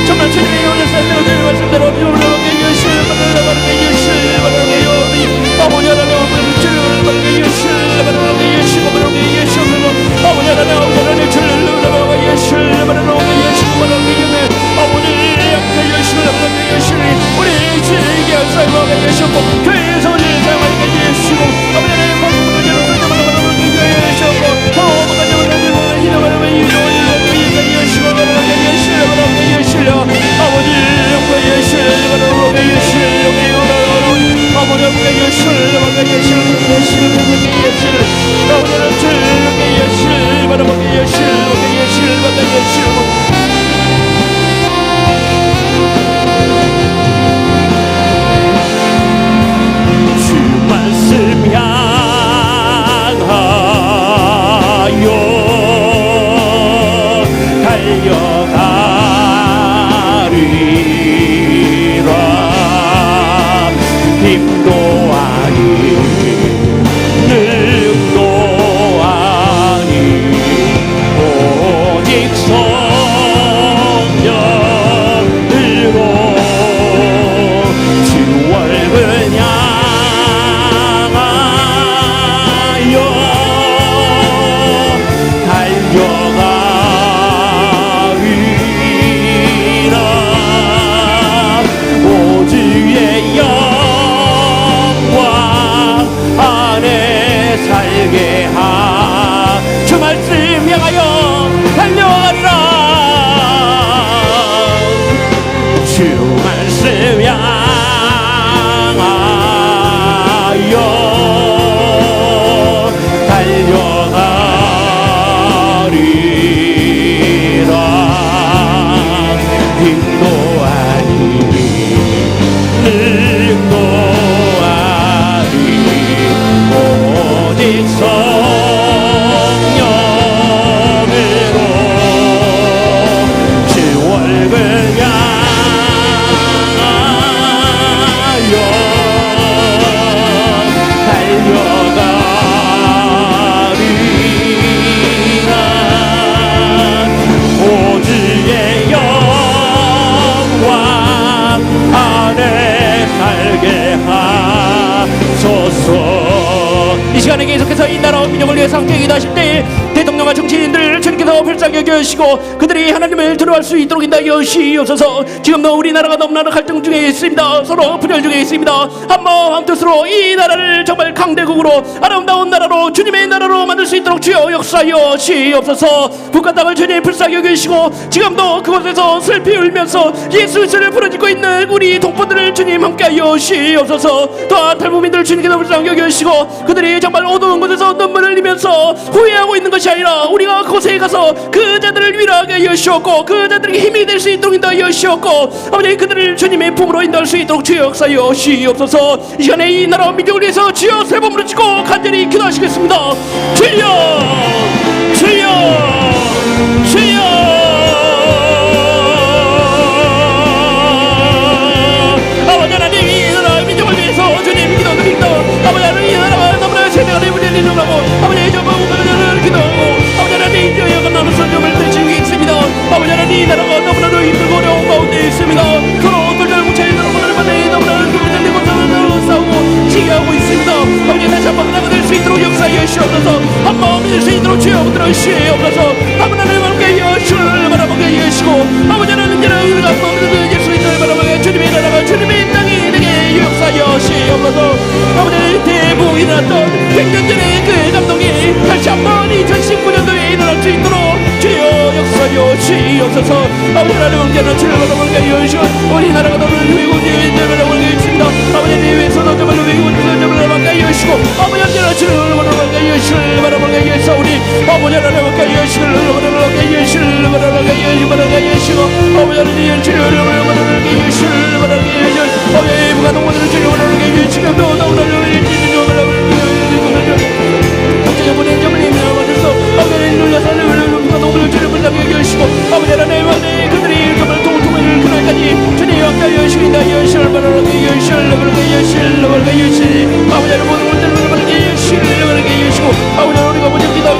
정말 주님의 오늘 사람들을 말씀대로 바라게 주시고 바라게 주시고 바라게 주시옵소서. 아버지 하나님 주를 바라게 주시고 바라게 주시고 바라게 주시옵소서. 아버지 하나님 주를 바라게 주시고 바라게 주시고 바라게 주시옵소서. 아버지 약하게 주시고 바라게 주시니 우리 주에게 사용하게 주시고 교회에서 우리를 사용하게 주시고 아버지 하나님 모든 문제로 설정하게 주시고 모든 문제로 희망을 이루어지게 주시고 바라게 주시고 바라게 주시고 아버지 약하게 주시고 바라게 주시고 아버지 약하게 주시고 바라게 주시고 아버지는 주에게 주시고 바라게 주시고 바라게 주시고 말씀 향하여 달려가리라. 힘도 아니 능도 아니 오직 성령으로 주 얼굴 달려가리라. 시간에 계속해서 이 나라와 민족을 위해 상대이다 하실 때 대통령과 정치인들을 주님께서 불쌍히 여겨주시고 그들이 하나님을 들어갈 수 있도록 인도하여 주시옵소서. 지금도 우리나라가 너무나 갈등 중에 있습니다. 서로 분열 중에 있습니다. 한마음 한뜻으로 이 나라를 정말 강대국으로 아름다운 나라로 주님의 나라로 만들 수 있도록 주여 역사하여 주시옵소서. 북한 땅을 주님 불쌍히 여겨주시고 지금도 그곳에서 슬피 울면서 예수 그리스도를 부르짖고 있는 우리 동포들을 주님 함께하여 주시옵소서. 또한 탈북민들 주님께서 불쌍히 여겨주시고 그들이 정말 어두운 곳에서 눈물을 흘리면서 후회하고 있는 것이 아니라 우리가 그곳에 가서 그 자들을 위로하게 하여 주시옵고 그 자들에게 힘이 될 수 있도록 인도하여 주시옵고 아버지 그들을 주님의 품으로 인도할 수 있도록 주여 역사하여 주시옵소서. 이 시간에 이 나라와 민족을 위해서 주여 세 번 부르짖고 간절히 기도하시겠습니다. 주여 주여 주여 아버지 하나님 이 나라 민족을 위해서 주님 기도드립니다. 아버지 하나님 이 나라가 너무나 세대가 되문에 일어나고 아버지 저거 우리를 기도하고 아버지 하나님 이제 약간 나는 선점을 드시고 있습니다. 아버지 하나님 이 나라가 너무나도 힘들고 어려운 가운데 있습니다. 서로 어떨 뭉쳐있는 오늘 밤에 너무나 그분들의 것으로 싸우고 지게하고 있습니다. 아버지 다시 한번 하나가 될 수 있도록 역사하여 주시옵소서. 한 마음이 될 수 있도록 주여 들어주시옵소서. 아버지 하나님 함께 여주를 바라보게 하시고 아버지 하나님 이제는 우리가 마음을 예수 그리스도를 바라보게 주님의 나라가 주님의 땅이 되게 역사하여 주시옵소서. 아버지 하나님 대부 일어났던 100년 전의 그 감동이 다시 한번 2019년도에 일어날 수 있도록 주여 역사하여 주시옵소서. 아버지 하나님 언제나 주를 바라보게 하시고 우리나라가 너를 위고 주님을 바라보게 있습니다. 아버지 하나님 위해서도 정말 위고 주님을 바라보게 하시고 아버지 언제나 주를 바라보게 하시고 바라보게 하시고 우리 아버지 하나님 바라보게 하시고 바라보게 하시고 바라보게 하시고 아버지 하나님 주를 바라보게 하시고 바라보게 하시고 아버지 부가 동원을 주를 바라보게 하시고 또 너무나 보낸 점을 임하셔서 아버지 눌려서 누가 동물을 주를 바라보게 하시고 아버지 하나님 그들이 정말 통통을 그날까지 주님 함께 하시고 여시를 바라보게 하시고 바라보게 하시고 바라보게 하시고 아버지 하나님 모든 것들을 바라보게 하시고 바라보게 하시고 아버지 하나님 우리가 먼저 기도를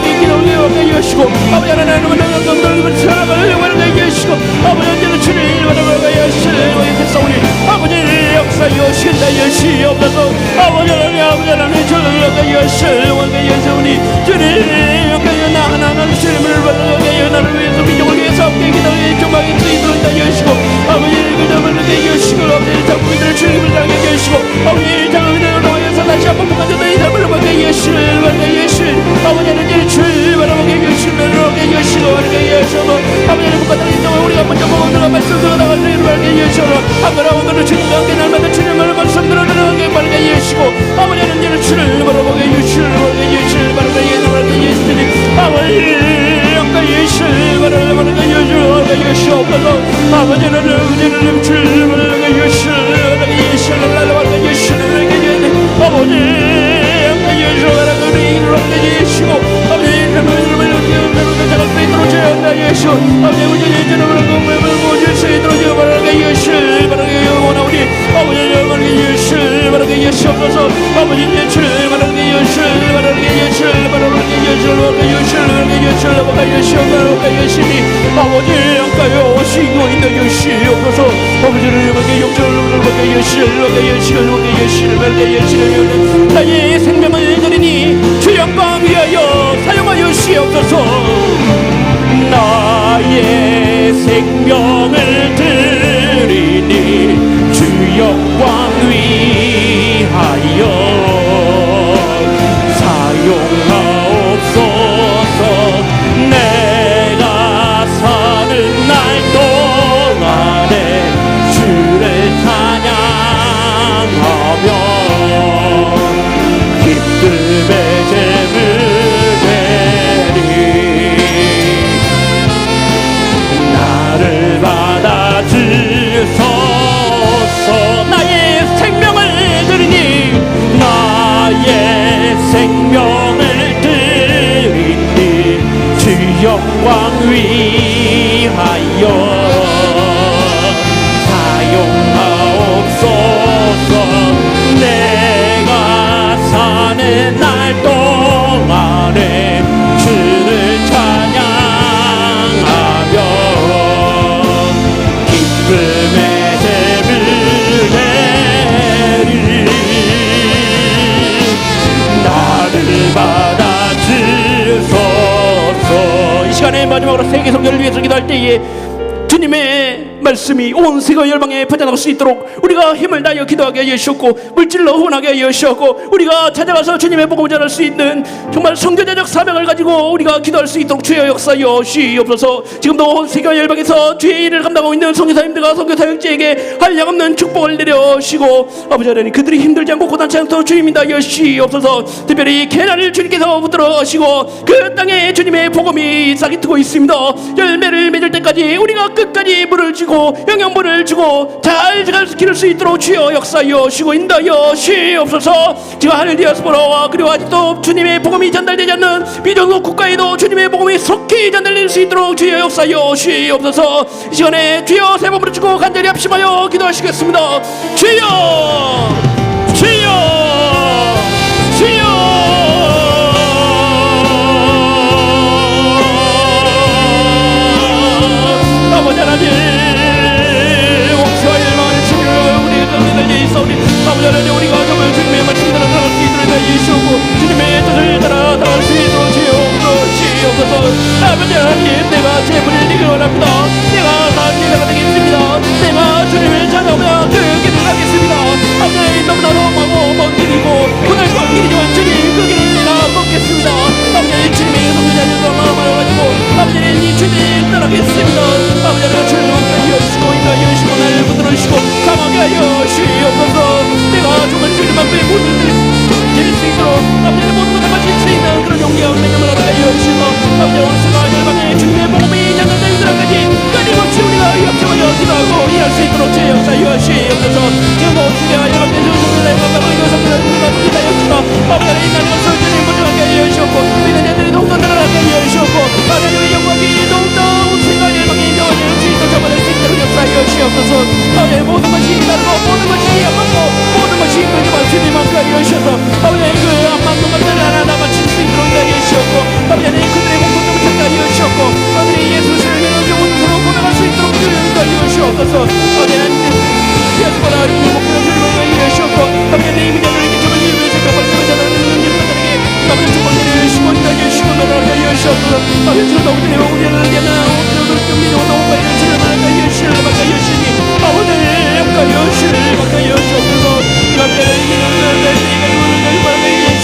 하게 하시고 아버지 하나님 우리가 사랑을 바라보게 하시고 아버지 언제나 주님 바라보게 하시고 우리 아버지 역사여 신다 여시옵소서. 아버지 하나님 저를 하게 하시고 우리 주님 역사여 나 하나님 주님을 바라보게 나를 위해서 민족을 위해서 함께 기도를 조망이 쓰이도록 하시고 아버지 그들을 하게 하시고 아버지 장군들을 주님을 하게 하시고 아버지 장군들을 위해서 다시 한번 북한전의 삶을 하게 하시고 아버지 하나님 주를 바라보게 하시고 아버지 북한전의 삶을 우리가 먼저 먹는 말씀으로 나가는 일을 하게 하시고 아무나 오늘은 주님과 함께 날마다 주님을 말씀으로 나가게 하게 하시고 아버지 하나님 주를 바라보게 하시고 바라보게 하시니 아버지 영광의 예수를 바라보게 하시옵소서. 아버지 하나님 주를 바라보게 하시고 예수를 바라보게 하시고 아버지 영광의 예수를 바라보게 하시고 아버지 하나님 예수 아버지 우리 주님을 모실 수 있도록 바라게 예수 바라게 원하오니 아버지 영광의 예수 바라게 예수옵소서. 아버지 예수 바라게 예수 바라게 예수 바라게 예수 바라게 예수 바라게 예수 바라게 예수 바라게 예수니 아버지 영광의 오시고 있는 예수옵소서. 아버지를 영광의 영광을 바라게 예수 바라게 예수 바라게 예수 바라게 예수 나의 생명을 드리니 주 영광 위하여 사용하여 주시옵소서. 나의 생명을 드리니 주 영광 위하여 사용하옵소서. 내가 사는 날 동안에 주를 찬양하며 기쁨의 제물 주소서. 나의 생명을 드리니 나의 생명을 드리니 주 영광 위하여 사용하옵소서. 내가 사는 날 동안에 주를 찬양하며 기쁨의 제물을 나를 때에 주님의 말씀이 온 세계 열방에 퍼져나갈 수 있도록 우리가 힘을 다하여 기도하게 하여 주셨고, 물질로 후원하게 하여 주셨고, 우리가 찾아가서 주님의 복음을 전할 수 있는 정말 선교제적 사명을 가지고 우리가 기도할 수 있도록 주여 역사하여 주시옵소서. 지금도 온 세계 열방에서 주의 일을 감당하고 있는 선교사님들과 선교사역자에게 한량없는 축복을 내려주시고, 아버지 하나님 그들이 힘들지 않고 고단치 않도록 주님이 다하여 주시옵소서. 특별히 케냐를 주님께서 붙들어 가시고 그 땅에 주님의 복음이 싹이 트고 있습니다. 열매를 맺을 때까지 우리가 끝까지 물을 주고 영양분을 주고 잘 기를 수 있도록 주여 역사하여 주시고 인도하여 주시옵소서. 지금 하늘 디아스포라와 그리고 아직도 주님의 복음이 전달되지 않는 비전국 국가에도 주님의 복음이 속히 전달될 수 있도록 주여 역사하여 주시옵소서. 이 시간에 주여 세 번 부르시고 간절히 합심하여 기도하시겠습니다. 주여 주여 주여. 아버지 하나님, 옥사와 열망을 주여 우리 가운데 달려 있사오니, 아버지 하나님 우리가 정말 주님의 말씀을 따라 나갈 수 있도록 해주시옵고 주님의 뜻을 따라 나갈 수 있도록 주옵소서. 아버지 하나님, 내가 재물을 드리기 원합니다. 내가 사죄가 되겠습니다. 내가 주님을 찾아오며 그 길을 가겠습니다. 아버지 하나님, 너무나도 먼 길이고 고달픈 길이지만 주님 그 길을 내가 걷겠습니다. 아버지 하나님, 주님의 성도자녀들 마음을 가지고 아버지 하나님 주님 따라가겠습니다. 아버지 하나님, 주님 하여 주시고 인도하여 주시고 나를 붙들어 주시고 강하게 하여 주시옵소서. 내가 정말 주님 앞에 모든 일을 드릴 수 있도록 아버지 하나님 모든 것을 마칠 수 있는 그런 용기와 은혜를 하여 주시고, 아버지 하나님 온세가 열방에 주님의 복음이 전달되는 그날까지 끊임없이 우리가 협조하여 기도하고 일할 수 있도록 제 역사하여 주시옵소서. 지금도 온세가 열방에 주님의 영광을 이어서는 우리가 기다려 주시고, 아버지 하나님 나는 것을 주님 보증하게 하여 주시옵고 믿는 자들이 더욱더 늘어나게 하여 주시옵고, 하나님의 영광이 더욱더 온세가 열방에 인정하여 수 있도록 잡아낼 수 있도록 역사하여 주시옵소서. 아버지 모든 것이 다르고 모든 것이 약하고 모든 것이 그지만 주님 앞에 하여 주셔서 아버지 그 안맞는 것들을 하나하나 맞출 수 있도록 하여 주시옵고, 아버지 하나님 그들의 공통점을 찾게 하여 주시옵고 그들이 예수를 영원으로 고백할 수 있도록 주님도 하여 주시옵소서. 아버지 하나님 예수보다 우리 목표를 주님을 하여 주시옵고, 아버지 하나님 이민자들에게 점을 이루며 생각받는 자들에게 아버지 주권을 내려주시고 인도하여 주시고 너를 하여 주시옵소서. 아버지 지금도 우리의 우리를 위하여 우리를 경민하고 너무까지 주님을 하여 주시를 막하여 주시니 아버지 역하여 주시를 막하여 주시옵소서.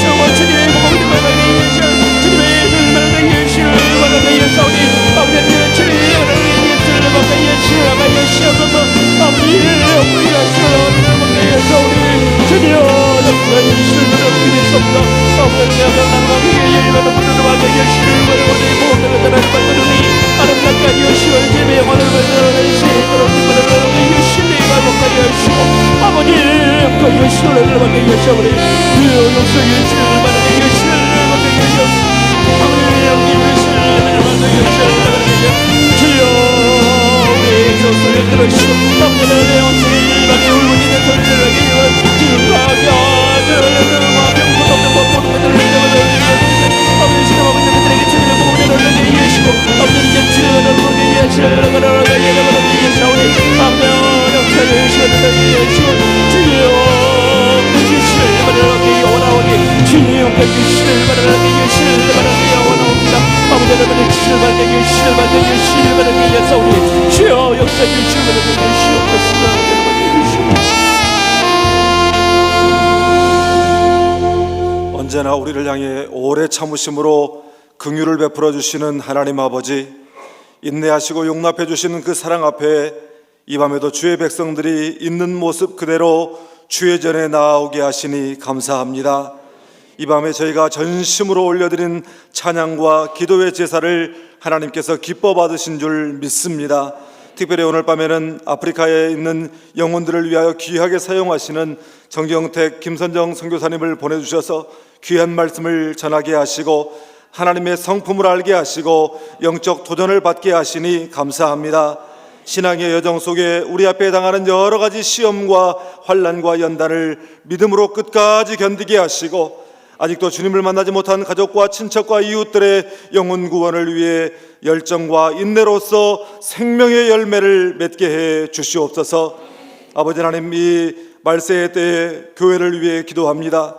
아버지 주님의 복음을 말하게 해주시오. 주님의 뜻을 말하게 해주시오. 말하게 해주시오니 아버지 주님의 뜻을 말하게 해주시옵소서. 아버지 우리가 주님을 말하게 해주시오니 주님 역사의 주시를 말하게 해주시옵소서. 아버지 내가 나가게 열매를 받는 말하게 해주시오. 말하게 모든 것들을 받으니 아름답게 하시오. 주님의 영광을 받으러 주시도록 말하게 해주시니 말하게 해주시오. 아버지 역하여 주시오를 말하게 해주시오니 주여 역사의 주시를 말하게 해주시오. 말하게 해주시오. 아버지 영광의 주시를 말하게 해주시오. 주여 우리 역사를 들어주시고 아버지 내 온생을 일반에 울고 있는 소리를 하게 해주시오. 지금과 병과 병고도 모든 것들을 아버지 지나가고 있는 그들에게 주님의 복음을 전하게 해주시고 아버지 이제 주님을 모르게 해주시오니 아버지 역사의 주시를 말하게 해주시고 주여 주시를 말하게 원하오니 주님께 주시를 말하게 주시를 말하게 원하옵니다. 아버지 여러분의 주시를 말하게 주시를 말하게 주시를 말하게 해주시오니 주여 역사의 주시를 말하게 주시옵소서. 언제나 우리를 향해 오래 참으심으로 긍휼을 베풀어 주시는 하나님 아버지, 인내하시고 용납해 주시는 그 사랑 앞에 이 밤에도 주의 백성들이 있는 모습 그대로 주의 전에 나아오게 하시니 감사합니다. 이 밤에 저희가 전심으로 올려드린 찬양과 기도의 제사를 하나님께서 기뻐 받으신 줄 믿습니다. 특별히 오늘 밤에는 아프리카에 있는 영혼들을 위하여 귀하게 사용하시는 정경택, 김선정 선교사님을 보내주셔서 귀한 말씀을 전하게 하시고 하나님의 성품을 알게 하시고 영적 도전을 받게 하시니 감사합니다. 신앙의 여정 속에 우리 앞에 당하는 여러 가지 시험과 환난과 연단을 믿음으로 끝까지 견디게 하시고 아직도 주님을 만나지 못한 가족과 친척과 이웃들의 영혼 구원을 위해 열정과 인내로서 생명의 열매를 맺게 해 주시옵소서. 아버지 하나님, 이 말세의 때에 교회를 위해 기도합니다.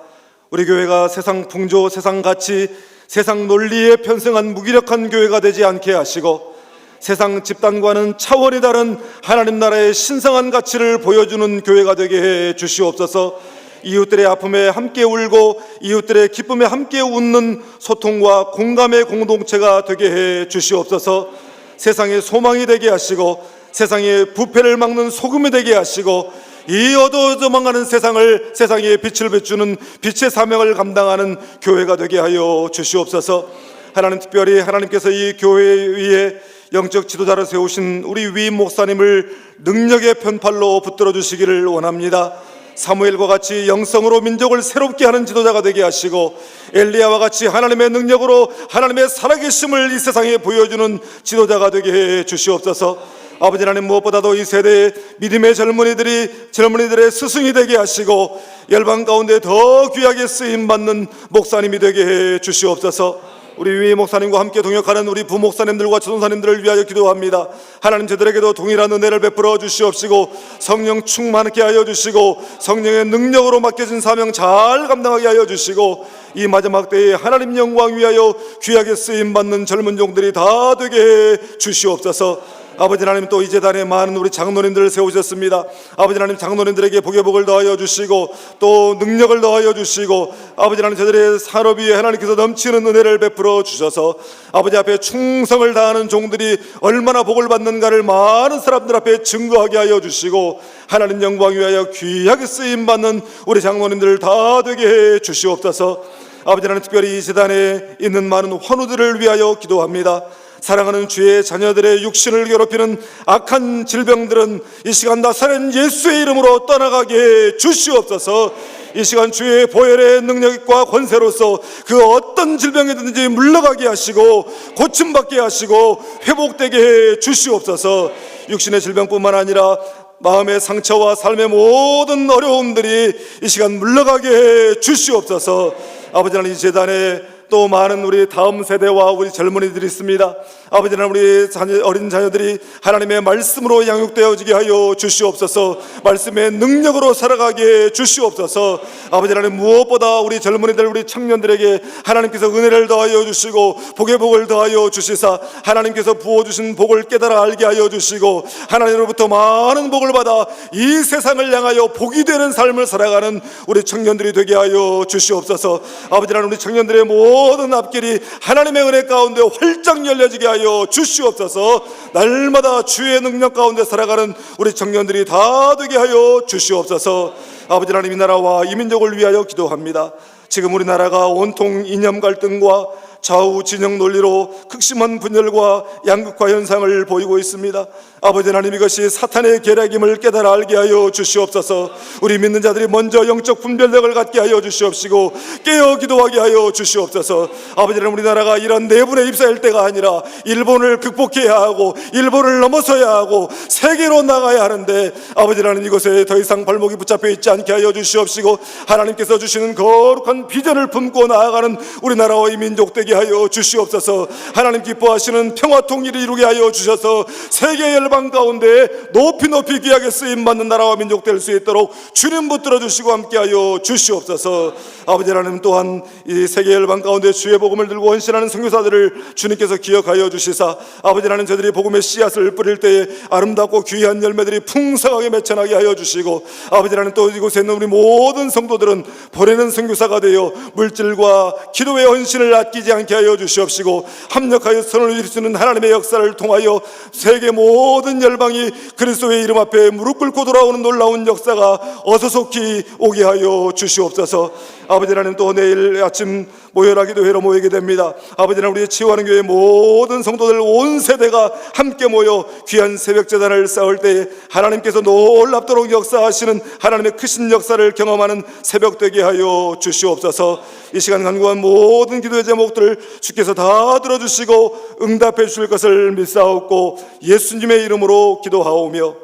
우리 교회가 세상 풍조, 세상 가치, 세상 논리에 편승한 무기력한 교회가 되지 않게 하시고 세상 집단과는 차원이 다른 하나님 나라의 신성한 가치를 보여주는 교회가 되게 해 주시옵소서. 이웃들의 아픔에 함께 울고 이웃들의 기쁨에 함께 웃는 소통과 공감의 공동체가 되게 해 주시옵소서. 세상의 소망이 되게 하시고 세상의 부패를 막는 소금이 되게 하시고 이 어두워져만가는 세상을 세상에 빛을 비추는 빛의 사명을 감당하는 교회가 되게 하여 주시옵소서. 하나님, 특별히 하나님께서 이 교회 위에 영적 지도자로 세우신 우리 위 목사님을 능력의 편팔로 붙들어 주시기를 원합니다. 사무엘과 같이 영성으로 민족을 새롭게 하는 지도자가 되게 하시고 엘리야와 같이 하나님의 능력으로 하나님의 살아계심을 이 세상에 보여주는 지도자가 되게 해 주시옵소서. 아버지 하나님, 무엇보다도 이 세대의 믿음의 젊은이들의 스승이 되게 하시고 열방 가운데 더 귀하게 쓰임받는 목사님이 되게 해 주시옵소서. 우리 위 목사님과 함께 동역하는 우리 부목사님들과 전도사님들을 위하여 기도합니다. 하나님, 저들에게도 동일한 은혜를 베풀어 주시옵시고 성령 충만하게 하여 주시고 성령의 능력으로 맡겨진 사명 잘 감당하게 하여 주시고 이 마지막 때에 하나님 영광 위하여 귀하게 쓰임받는 젊은 종들이 다 되게 해 주시옵소서. 아버지 하나님, 또 이 재단에 많은 우리 장로님들을 세우셨습니다. 아버지 하나님, 장로님들에게 복의 복을 더하여 주시고 또 능력을 더하여 주시고 아버지 하나님, 저들의 산업 위에 하나님께서 넘치는 은혜를 베풀어 주셔서 아버지 앞에 충성을 다하는 종들이 얼마나 복을 받는가를 많은 사람들 앞에 증거하게 하여 주시고 하나님 영광 위하여 귀하게 쓰임받는 우리 장로님들 다 되게 해 주시옵소서. 아버지 하나님, 특별히 이 재단에 있는 많은 환우들을 위하여 기도합니다. 사랑하는 주의 자녀들의 육신을 괴롭히는 악한 질병들은 이 시간 나사렛 예수의 이름으로 떠나가게 해 주시옵소서. 이 시간 주의 보혈의 능력과 권세로서 그 어떤 질병이든지 물러가게 하시고 고침받게 하시고 회복되게 해 주시옵소서. 육신의 질병뿐만 아니라 마음의 상처와 삶의 모든 어려움들이 이 시간 물러가게 해 주시옵소서. 아버지 하나님, 이 재단에 또 많은 우리 다음 세대와 우리 젊은이들이 있습니다. 아버지 하나님, 우리 어린 자녀들이 하나님의 말씀으로 양육되어지게 하여 주시옵소서. 말씀의 능력으로 살아가게 해 주시옵소서. 아버지 하나님, 무엇보다 우리 젊은이들, 우리 청년들에게 하나님께서 은혜를 더하여 주시고 복의 복을 더하여 주시사 하나님께서 부어주신 복을 깨달아 알게 하여 주시고 하나님으로부터 많은 복을 받아 이 세상을 향하여 복이 되는 삶을 살아가는 우리 청년들이 되게 하여 주시옵소서. 아버지 하나님, 우리 청년들의 모든 앞길이 하나님의 은혜 가운데 활짝 열려지게 하여 주시옵소서. 날마다 주의 능력 가운데 살아가는 우리 청년들이 다 되게 하여 주시옵소서. 아버지 하나님, 이 나라와 이 민족을 위하여 기도합니다. 지금 우리나라가 온통 이념 갈등과 좌우 진영 논리로 극심한 분열과 양극화 현상을 보이고 있습니다. 아버지 하나님, 이것이 사탄의 계략임을 깨달아 알게 하여 주시옵소서. 우리 믿는 자들이 먼저 영적 분별력을 갖게 하여 주시옵시고 깨어 기도하게 하여 주시옵소서. 아버지 하나님, 우리나라가 이런 내분에 휩싸일 때가 아니라 일본을 극복해야 하고 일본을 넘어서야 하고 세계로 나가야 하는데 아버지 하나님, 이것에 더 이상 발목이 붙잡혀 있지 않게 하여 주시옵시고 하나님께서 주시는 거룩한 비전을 품고 나아가는 우리나라와 이 민족 되게 하여 주시옵소서. 하나님 기뻐하시는 평화 통일을 이루게 하여 주셔서 세계 열방 가운데 높이 귀하게 쓰임받는 나라와 민족 될 수 있도록 주님 붙들어 주시고 함께하여 주시옵소서. 아버지 하나님, 또한 이 세계 열방 가운데 주의 복음을 들고 헌신하는 선교사들을 주님께서 기억하여 주시사 아버지 하나님, 저들이 복음의 씨앗을 뿌릴 때에 아름답고 귀한 열매들이 풍성하게 맺혀나게 하여 주시고 아버지 하나님, 또 이곳에 있는 우리 모든 성도들은 보내는 선교사가 되어 물질과 기도의 헌신을 아끼지 않게 하여 주시옵시고 합력하여 선을 이루시는 하나님의 역사를 통하여 세계 모든 열방이 그리스도의 이름 앞에 무릎 꿇고 돌아오는 놀라운 역사가 어서 속히 오게 하여 주시옵소서. 아버지 하나님, 또 내일 아침 모여라 기도회로 모이게 됩니다. 아버지 하나님, 우리의 치유하는 교회 모든 성도들 온 세대가 함께 모여 귀한 새벽 제단을 쌓을 때에 하나님께서 놀랍도록 역사하시는 하나님의 크신 역사를 경험하는 새벽 되게 하여 주시옵소서. 이 시간 간구한 모든 기도의 제목들을 주께서 다 들어주시고 응답해 주실 것을 믿사옵고 예수님의 이름으로 기도하오며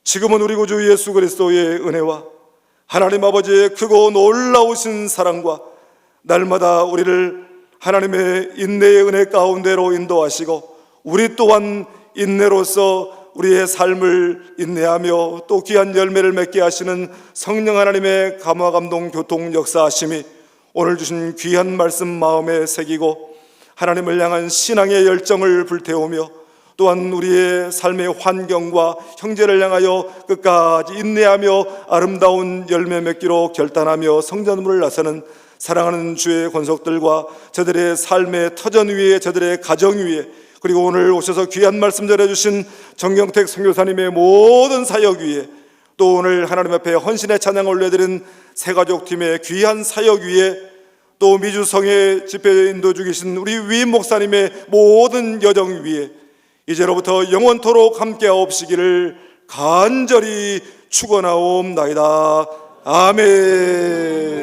지금은 우리 구주 예수 그리스도의 은혜와 하나님 아버지의 크고 놀라우신 사랑과 날마다 우리를 하나님의 인내의 은혜 가운데로 인도하시고 우리 또한 인내로서 우리의 삶을 인내하며 또 귀한 열매를 맺게 하시는 성령 하나님의 감화 감동 교통 역사하심이 오늘 주신 귀한 말씀 마음에 새기고 하나님을 향한 신앙의 열정을 불태우며 또한 우리의 삶의 환경과 형제를 향하여 끝까지 인내하며 아름다운 열매 맺기로 결단하며 성전문을 나서는 사랑하는 주의 권속들과 저들의 삶의 터전 위에, 저들의 가정 위에, 그리고 오늘 오셔서 귀한 말씀 전해주신 정경택 선교사님의 모든 사역 위에, 또 오늘 하나님 앞에 헌신의 찬양 올려드린 새가족팀의 귀한 사역 위에, 또 미주성의 집회 인도 중이신 우리 위임 목사님의 모든 여정 위에 이제로부터 영원토록 함께하옵시기를 간절히 축원하옵나이다. 아멘.